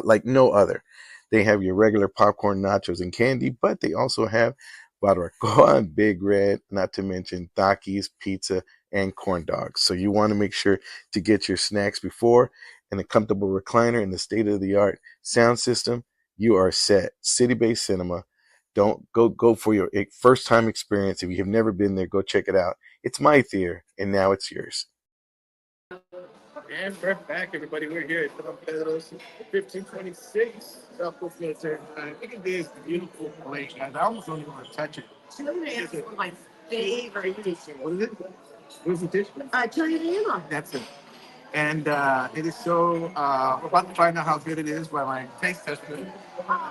like no other. They have your regular popcorn, nachos, and candy, but they also have barbacoa and Big Red, not to mention Takis, pizza, and corn dogs. So you want to make sure to get your snacks before, and a comfortable recliner and the state-of-the-art sound system. You are set. City Base Cinema. Don't go for your first time experience. If you have never been there, go check it out. It's my theater, and now it's yours. And we're back, everybody. We're here at Pedro's 1526 Southwest Military Drive. Look at this beautiful place, guys. I almost don't even want to touch it. Chili is one of my favorite dishes. What is it? What is the dish? Chili relleno. That's it. And it is so, we're about to find out how good it is by my taste tester.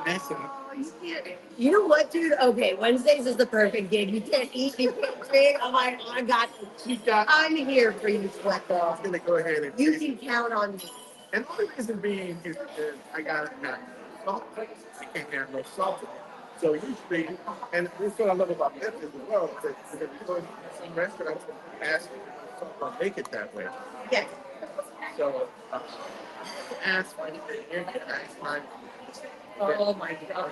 Mason. You know what, dude? Okay, Wednesdays is the perfect gig. You can't eat, you can't drink. I'm like, I got you. I'm here for you, Cleto. I'm going to go ahead and you can count on me. And the only reason being is because I got salt. I can't have no salt. So usually, and this is what I love about this as well, that if you go to some restaurants, ask if they'll make it that way. Yes. So, ask for anything. Ask mine. Oh my God.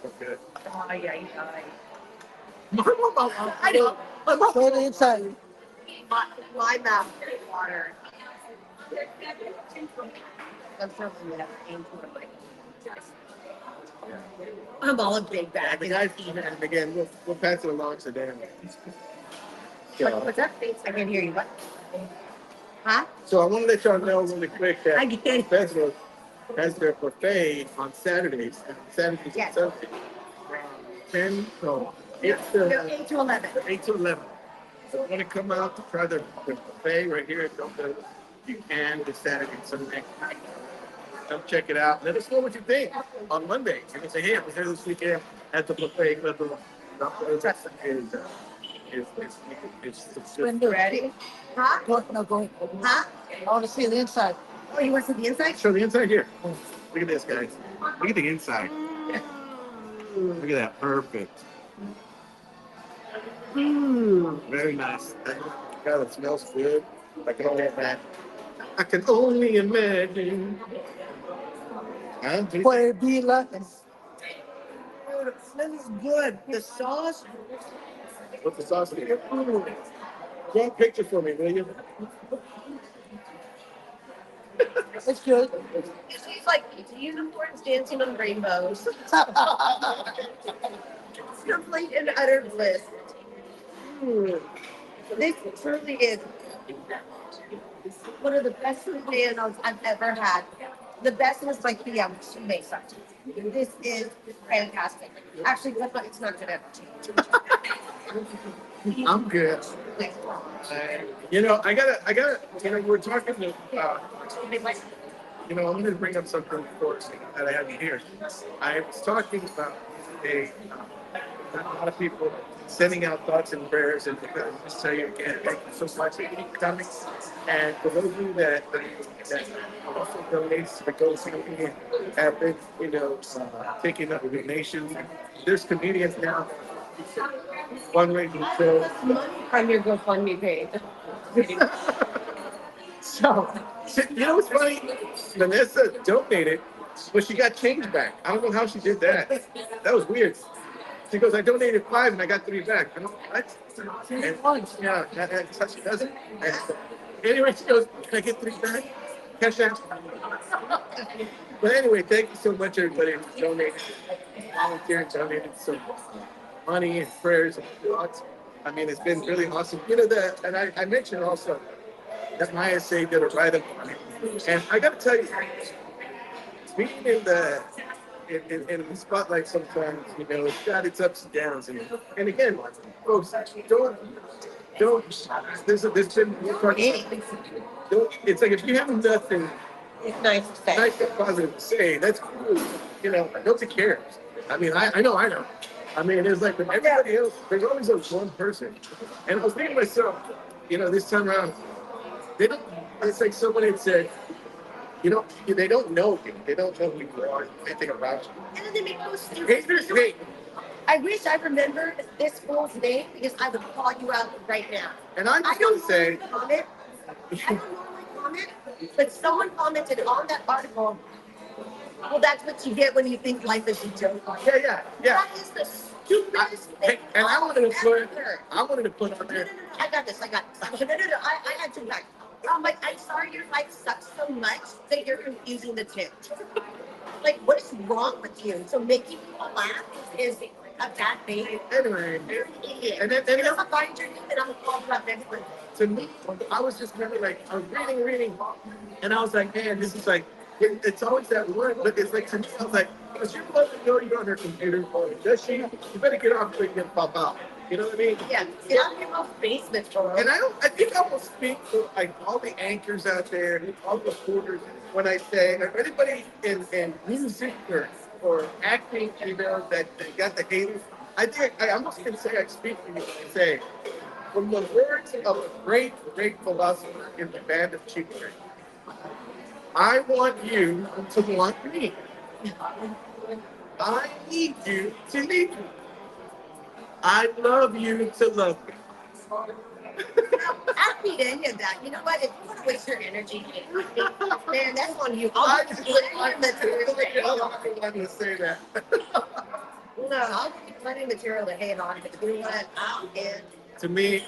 So good. Ay, ay, ay. I know. Go to the inside. My mouth is water. I'm so good. I'm all a big bag. The guys, and again, we'll pass it along to Dan. What's up? I can hear you. What? Huh? So I want to let y'all know really quick that I get it. Pedro has their buffet on Saturdays. And Saturdays Yes. and Sundays. 8 to 8 to 11. 8 to 11. So if you want to come out to try the buffet right here at Delta, you can this Saturday and Sunday. Come check it out. Let us know what you think on Monday. You can say, hey, I was there this weekend at the buffet. When they're ready. Huh? Go. Huh? I want to see the inside. Oh, you want to see the inside? Show the inside here. Look at this, guys. Look at the inside. Look at that. Perfect. Very nice. God, it smells good. I can only imagine. I can only imagine. Huh? What it be like? Dude, it smells good. The sauce. What's the sauce here? Draw a picture for me, will you? It's good. It tastes like unicorns dancing on rainbows. Complete and utter bliss. This truly is one of the best bananas I've ever had. The best was like the Mesa. This is fantastic. Actually, it's not good at I'm good. I gotta, we're talking to, I'm going to bring up something, of course, that I have here. I was talking about a lot of people sending out thoughts and prayers, and just tell you again, thank you so much for coming. And for those of you that also donates to the GoFundMe and have been, taking up donations, there's comedians now fundraising shows. From your GoFundMe page. So, you know what's funny? Vanessa donated, but she got change back. I don't know how she did that. That was weird. She goes, I donated 5 and I got 3 back. I don't know what? And, yeah, that's how she does it. And anyway, she goes, can I get 3 back? Cash out. But anyway, thank you so much, everybody, who donated, volunteered, donated some money and prayers and thoughts. I mean, it's been really awesome. And I mentioned also that my essay did a write-up on it. And I got to tell you, being in the spotlight sometimes, it's got its ups and downs. And again, folks, don't, there's been, it's like if you have nothing It's nice to say. nice and positive to say, that's cool. Nobody cares. I mean, I know. I mean, it's like with everybody else, there's always those one person. And I was thinking to myself, this time around, they don't, it's like someone had said, they don't know you. They don't know who you are, anything about you. And then they make those stupid. Haters hate. I wish I remembered this fool's name because I would call you out right now. And I'm I just going don't to say, comment. I don't normally comment, but someone commented on that article. Well, that's what you get when you think life is a joke. yeah. That is the stupidest thing. And I wanted to put on there. No, I got this. No. I had to back. I'm like, I'm sorry your life sucks so much that you're confusing the two. Like, what is wrong with you? So making people laugh is a bad thing. Anyway, And if I find your name, then I'm going to call you out next week. to me, I was just really like, I was reading, and I was like, man, this is like, it's always that word, but it's like, to me, I was like, does your mother know you're on her computer? Or does she? You better get off quick and pop out. You know what I mean? Yeah, get out of your mom's basement, bro. And I think I will speak for like all the anchors out there, all the reporters, when I say, or anybody in music or acting, that got the haters. I think I almost can say I speak for you and say, from the words of a great philosopher in the band of Cheap Trick, I want you to want me. I need you to need me. I love you to love me. I don't need any of that. You know what? If you want to waste your energy, man, that's on you. I I'll just give you plenty of material to hate on. I'm going to say that. No, I'll give you plenty of material to hate on. But you know what? I'm in. To me,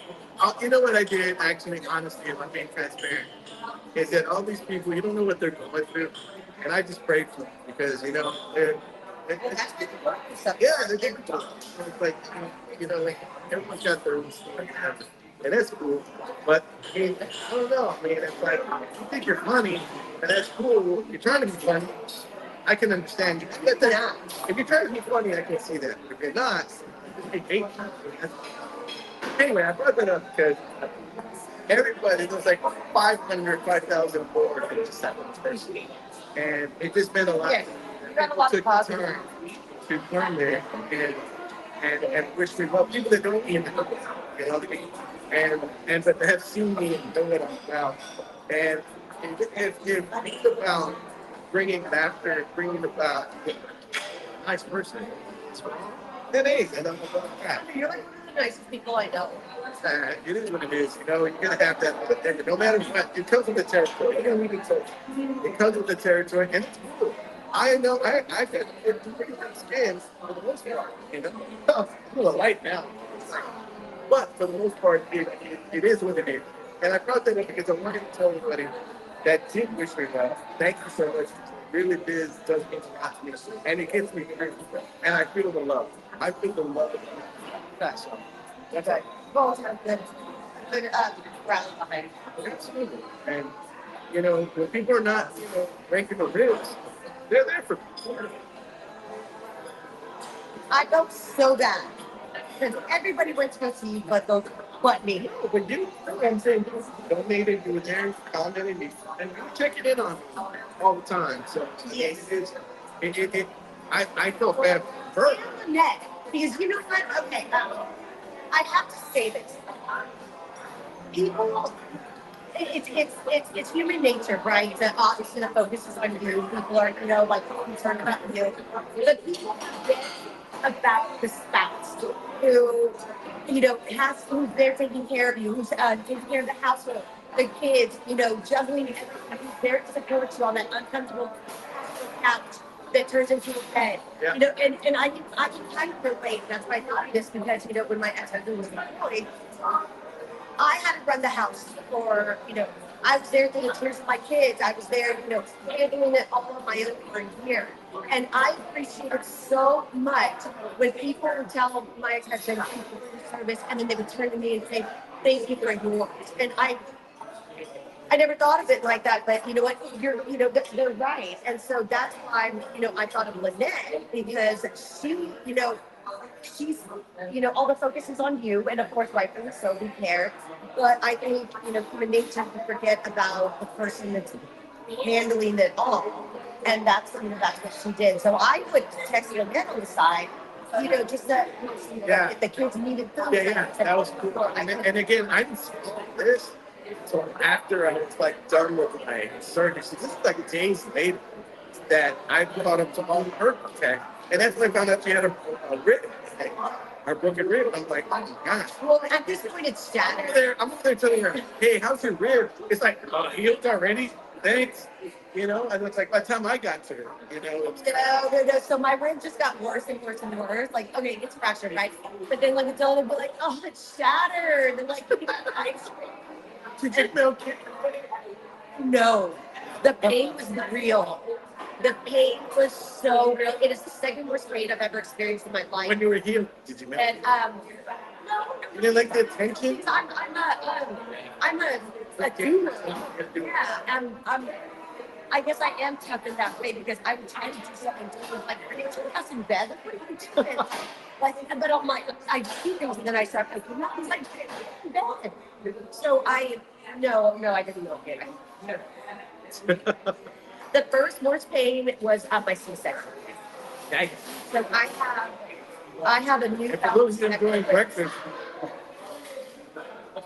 you know what I did actually, honestly, if I'm being transparent, is that all these people, you don't know what they're going through. And I just prayed for them because, That's good work. yeah, they're different. It's like, like everyone's got their own story. And that's cool. But I mean, I don't know. I mean, it's like, you think you're funny, and that's cool. You're trying to be funny. I can understand you. But if you're trying to be funny, I can see that. If you're not, you hate you. Anyway, I brought that up because everybody, there's like 5,000 more than just that one person. And it just meant a lot. Yeah, you got a lot of Took the positive. time to learn there and wish me well. People that don't even know, but they have seen me and know that I'm about. And if it's about bringing laughter, bringing about a nice person, then it is. And I'm about that. You're like one of the nicest people I know. It is what it is. You're gonna have that. No matter what, it comes with the territory. You're gonna leave it. It comes with the territory, and it's cool. I know. I've got pretty good skin for the most part. I'm a little light now, but for the most part, it is what it is. And I brought that up because I wanted to tell everybody that did wish me well. Thank you so much. It really does mean a lot to me, and it gets me through. And I feel the love. I feel the love. That's all. That's all. Both have good rally behind. Absolutely. And, when people are not, ranking the ribs, they're there for people. I go so bad. Because everybody went to go see you, but me. No, but you know what I'm saying? You donated, you were there, commented, and you were checking in on me all the time. So, Yes. I felt bad for her. Stay on the net. Because you know what? Okay. I have to say this. People, it's human nature, right? That obviously the focus is on you. People are, like concerned about you. But people forget about the spouse who, who's there taking care of you, who's taking care of the household, the kids, juggling everything, who's there to support you on that uncomfortable couch that turns into a bed. Yeah. And I can kind of relate. That's why I thought of this because, when my ex-husband was employed, I had to run the house for, I was there taking care of my kids. I was there, handling it all on my own for a year. And I appreciated so much when people would tell my ex-husband, thank you for your service, and then they would turn to me and say, thank you for yours. And I never thought of it like that, but you know what? They're right. And so that's why, I thought of Lynette because she, she's, all the focus is on you, and of course, rightfully so, we care. But I think, human nature, we forget about the person that's handling it all, and that's what she did. So I would text Lynette on the side, just that, Yeah. if the kids needed food. Yeah, that was cool. And again, I didn't see all this until after I was like done with my surgery. So this is like days later that I caught up to all her tech, and that's when I found out she had a rib, her broken rib. I'm like, oh my gosh. Well, at this point, it's shattered. I'm over there telling her, hey, how's your rib? It's like, healed already? Thanks. And it's like by the time I got to her, it's No. So my rib just got worse and worse and worse. Like, okay, it's fractured, right? But then, like, until they'd be like, oh, it's shattered. And, like, ice cream. did you milk it? No, the pain was real. The pain was so real. It is the second worst pain I've ever experienced in my life. When you were healed, did you milk it? And, no. You didn't like the attention? I'm a doer. Yeah, I guess I am tough in that way because I would try to do something different. Like, are you us in bed? Like, what are you doing? Like, but I'm like, I do things and then I start thinking, no, it's like, in bed. So no, I didn't know it. No. The first worst pain was my C-section. Nice. So I have a new. If I was enjoying breakfast,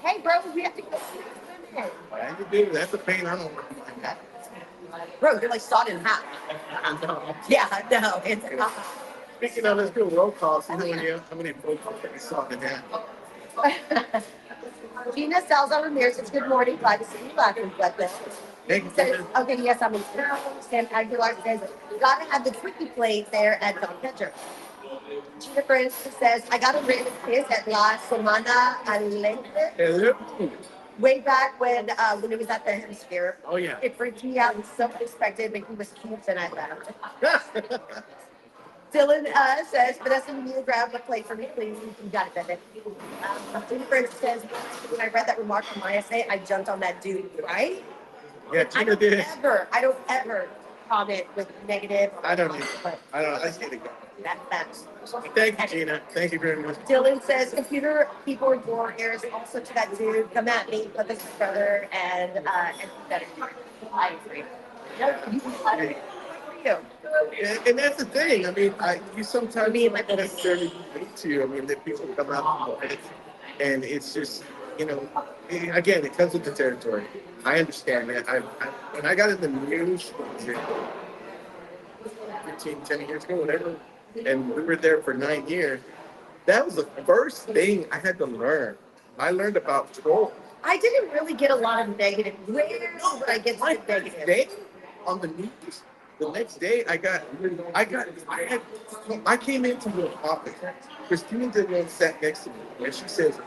Hey, bro, we have to go see this women. yeah, you do. That's the pain I don't like that. Bro, you're like sawed in half. I know. Yeah, no, it's Speaking of, let's do a roll call. See how many roll calls that we saw in that. Gina Salza Ramirez says, good morning, glad to see you laughing like this. Thank you, Says, Gina. okay, yes, I'm in town. Sam Aguilar says, gotta have the quickie plate there at Don Pedro. Gina Francis says, I got a written kiss at La Semana Adelante. Hello. Way back when it was at the Hemisphere. Oh, yeah. It freaked me out and so unexpected, but he was cute and I laughed. Dylan says, Vanessa, you need to grab a plate for me, please. You got it, Bennett. Jennifer says, when I read that remark from my essay, I jumped on that dude, right? Yeah, Gina did. I don't ever comment with negative. I don't either. I see the go. That's. Thank you, Gina. Thank you very much. Dylan says, computer keyboard warriors also to that dude. Come at me, but this is brother and better. I agree. No, you can you. And that's the thing. I mean, you sometimes don't necessarily need to. I mean, that people come out and it's just, again, it comes with the territory. I understand that. When I got in the news, 10 years ago, whatever, and we were there for 9 years, that was the first thing I had to learn. I learned about trolls. I didn't really get a lot of negative. Where did I get some negative? Day on the news. The next day, I came into the office. Christina Dillon sat next to me, and she says,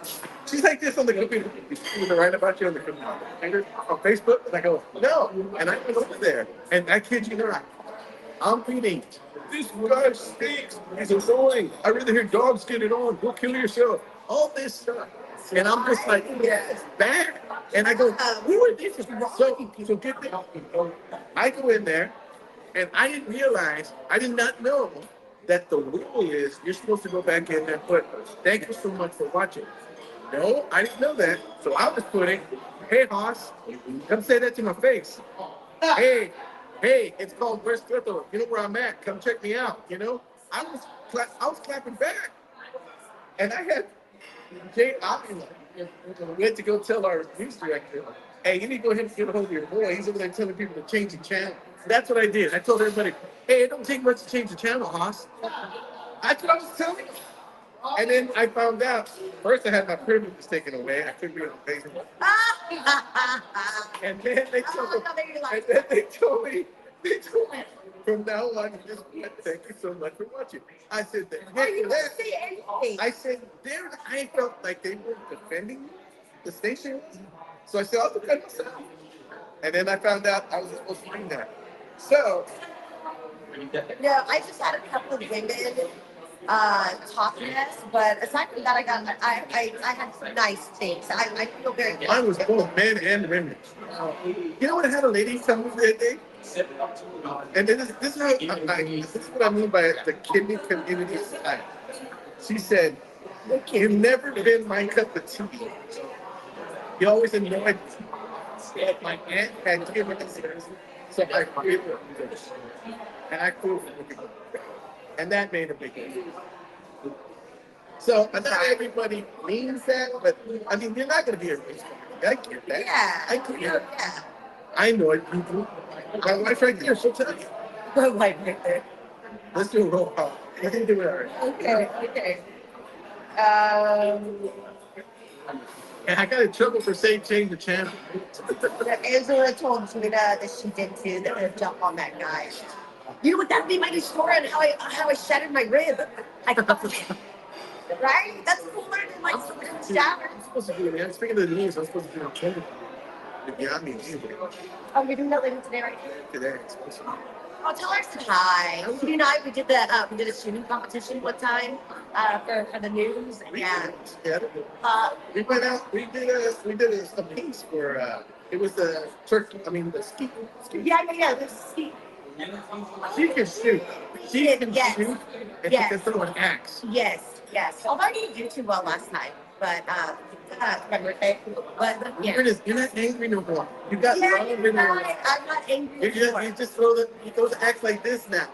she's like this on the computer. She's writing about you on the computer, on Facebook. And I go, no. And I went over there, and I kid you not, I'm reading, this guy stinks. He's annoying. I'd rather hear dogs get it on. Go kill yourself. All this stuff. And I'm just like, yeah, it's bad. And I go, who are these? So get this. I go in there, and I didn't realize, I did not know that the rule is you're supposed to go back in there and put, thank you so much for watching. No, I didn't know that. So I was putting, hey, Hoss, come say that to my face. Hey, it's called Where's Cleto? You know where I'm at? Come check me out. I was clapping back. And I had Jay Oppie went to go tell our news director, hey, you need to go ahead and get a hold of your boy. He's over there telling people to change the channel. That's what I did. I told everybody, hey, it don't take much to change the channel, Hoss. That's what I was telling them. And then I found out, first I had my privileges taken away. I couldn't be on Facebook. And then they told me, they told me, from now on, you just thank you so much for watching. I said, Are heck you with gonna that. say anything? I said, there, I felt like they were defending the station. So I said, I'll defend myself. And then I found out I was supposed to do that. So, No, I just had a couple of women talk to us, but aside from that, I had some nice things. I feel very good. mine was both men and women. You know what? I had a lady tell me the other day, and this is this is what I mean by the kidney community side. She said, "You've never been my cup of tea. You always annoyed me. But my aunt had given us this, so I quit her. And I quit her. And that made a big difference. So not everybody means that, but I mean, you're not going to be a racist. I get that. Yeah. I get it. Yeah. I know it, people. My wife right there, she'll tell you. Like right there. Let's do a roll call. We can do it already. Okay. Okay. Um. And I got in trouble for saying change the channel. Angela told Gina that she did too. That would jump on that guy. You know what? That'd be my new story on how I shattered my rib. Right? That's cooler than like somebody who shattered. I'm supposed to do it, man. Speaking of the news, I'm supposed to do it. Yeah, I mean, anyway, Oh, you're doing that later today, right? today. I'm supposed to. Oh, tell her I said hi. You and I, we did that. We did a shooting competition one time for the news. Yeah. Yeah. We went out. We did a piece for. It was the turkey. I mean, the ski. Yeah. This is Steve. She can shoot. She can Yes. shoot. And Yes. she can throw an axe. Yes. Although I didn't do too well last night, but my birthday. But yeah. You're not angry no more. You got Yeah, love you're in your right. life. I'm not angry You anymore. just throw the axe like this now.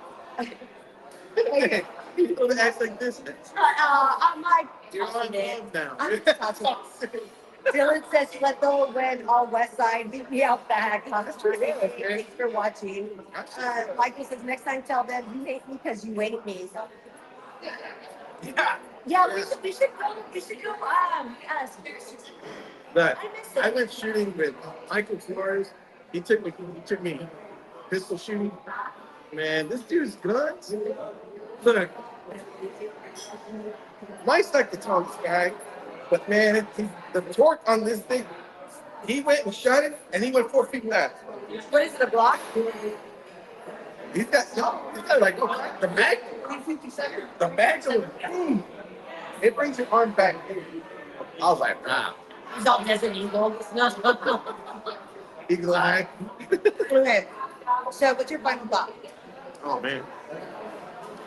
You throw the axe like this now. I'm like, You're on love now. I'm Dylan says, Cleto went all west side, beat me out back. Thanks for watching. Michael says, next time tell them you hate me because you hate me. Yeah, we should go. Yes. But I miss it. I went shooting with Michael Flores. He took me pistol shooting. Man, this dude's guns. Look, Mike's like the tallest guy, but man, the torque on this thing. He went and shot it, and he went 4 feet left. What is it, a block? He's got like the mag. The mag's boom. It brings your arm back. I was like, wow. He's all Desert Eagle. Eagle eye. Okay. So, what's your final thought? Oh man.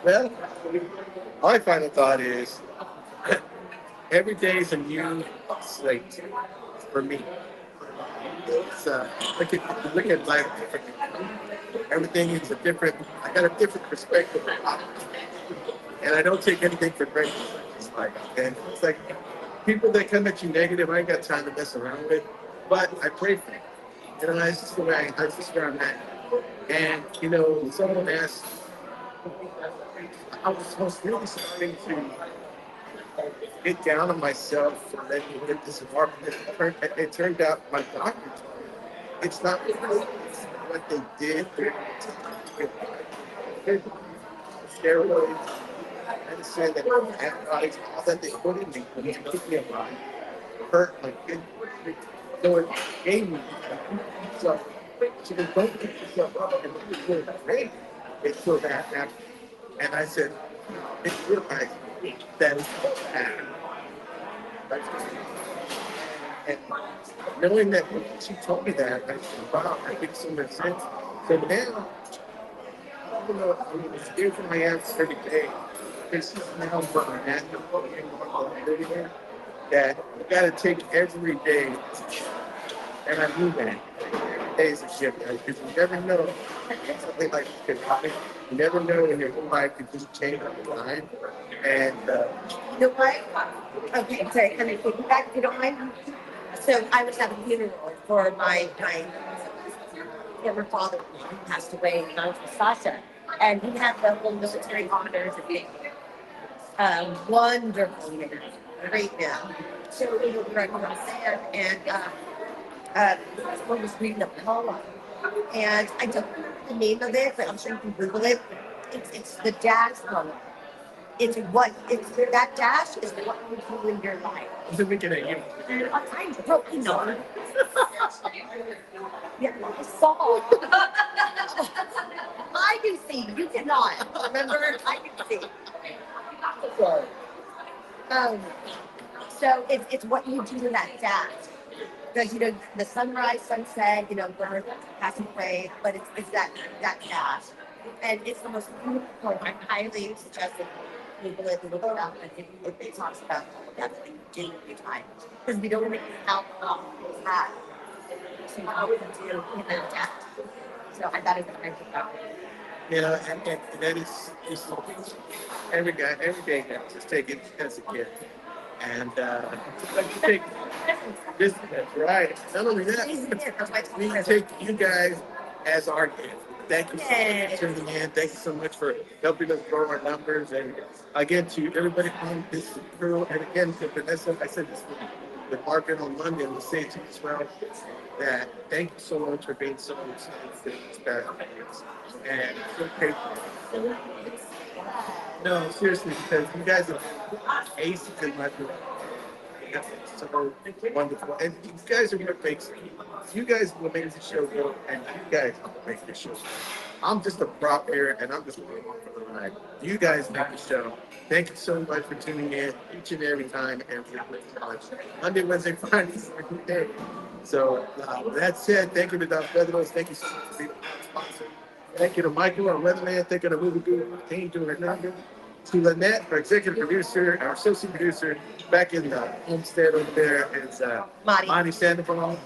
Well, my final thought is every day is a new slate for me. It's look at life differently. Everything is a different. I got a different perspective, and I don't take anything for granted. And it's like people that come at you negative, I ain't got time to mess around with. But I pray for them. You know, that's just the way that's just where I'm at. And you know, someone asked, I was really starting to get down on myself for letting me get this apartment. It turned out my doctor told me it's not because what they did. Steroids, medicine, and antibiotics, all that they put in me to keep me alive, hurt my kid. So it gave me. So she goes, don't beat yourself up. And it was great. It's so bad now. And I said, it's realized that it's so bad. And knowing that she told me that, I said, wow, that makes so much sense. So now, even though I mean, it's here for my ass every day, this is now where I'm at, that you got to take every day. And I knew that. days of shit, guys, because you never know something like this could happen. You never know when your whole life could just change on the line. And You know what? Okay, sorry, can I take you back if you don't mind? So I was at a funeral for my former father who passed away when I was with Sasha. And he had the whole military honors and things. Wonderful man, great man. So we were right there, and someone was reading a poem, and I don't know the name of it, but I'm sure you can Google it. It's the dash poem. It's what it's that dash is what you do in your life. I'm looking at you. I'm broken, no. Yeah, I saw. I can see. You cannot. Remember, I can see. Sorry. Um, so it's what you do in that dash. Because the sunrise, sunset, birth, passing away, but it's that dash. And it's the most beautiful poem. I highly suggest that you Google it and look it up. And it talks about that's what you do in your time. Because we don't really how long it's had. So how we do in that dash. So I thought it was very good. You know, and that is just every day, guys, just take it as a gift. And like you take this, that's right. Not only that, we take you guys as our gift. Thank you so much for tuning in. Thank you so much for helping us grow our numbers. And again, to everybody on this crew, and again to Vanessa, I said this with Margaret on Monday, and we'll say it to you as well, that thank you so much for being so excited for this past years. And so grateful. No, seriously, because you guys are aces in my life. So wonderful. And you guys are what makes you guys will make the show go, and you guys will make the show. I'm just a prop here, and I'm just along for the ride. You guys make the show. Thank you so much for tuning in each and every time, and Monday, Wednesday, Friday, every day. So that said, thank you to Don Pedro. Thank you so much for being a sponsor. Thank you to Michael, our weatherman. Thank you to Movie Guru, Team doing it now. To Lynette, our executive producer, our associate producer, back in the homestead over there is Monty Sandoval,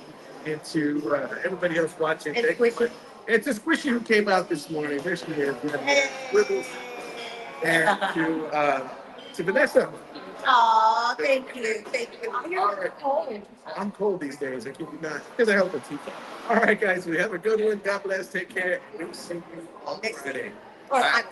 and to everybody else watching. And thank you. Squishy. And to Squishy who came out this morning. There she is. Wibbles. And to Vanessa. Aw, thank you. You're All right. cold. I'm cold these days. I kid you not. Because I help with teeth. All right, guys. We have a good one. God bless. Take care. We'll see you on Friday. Or Bye. I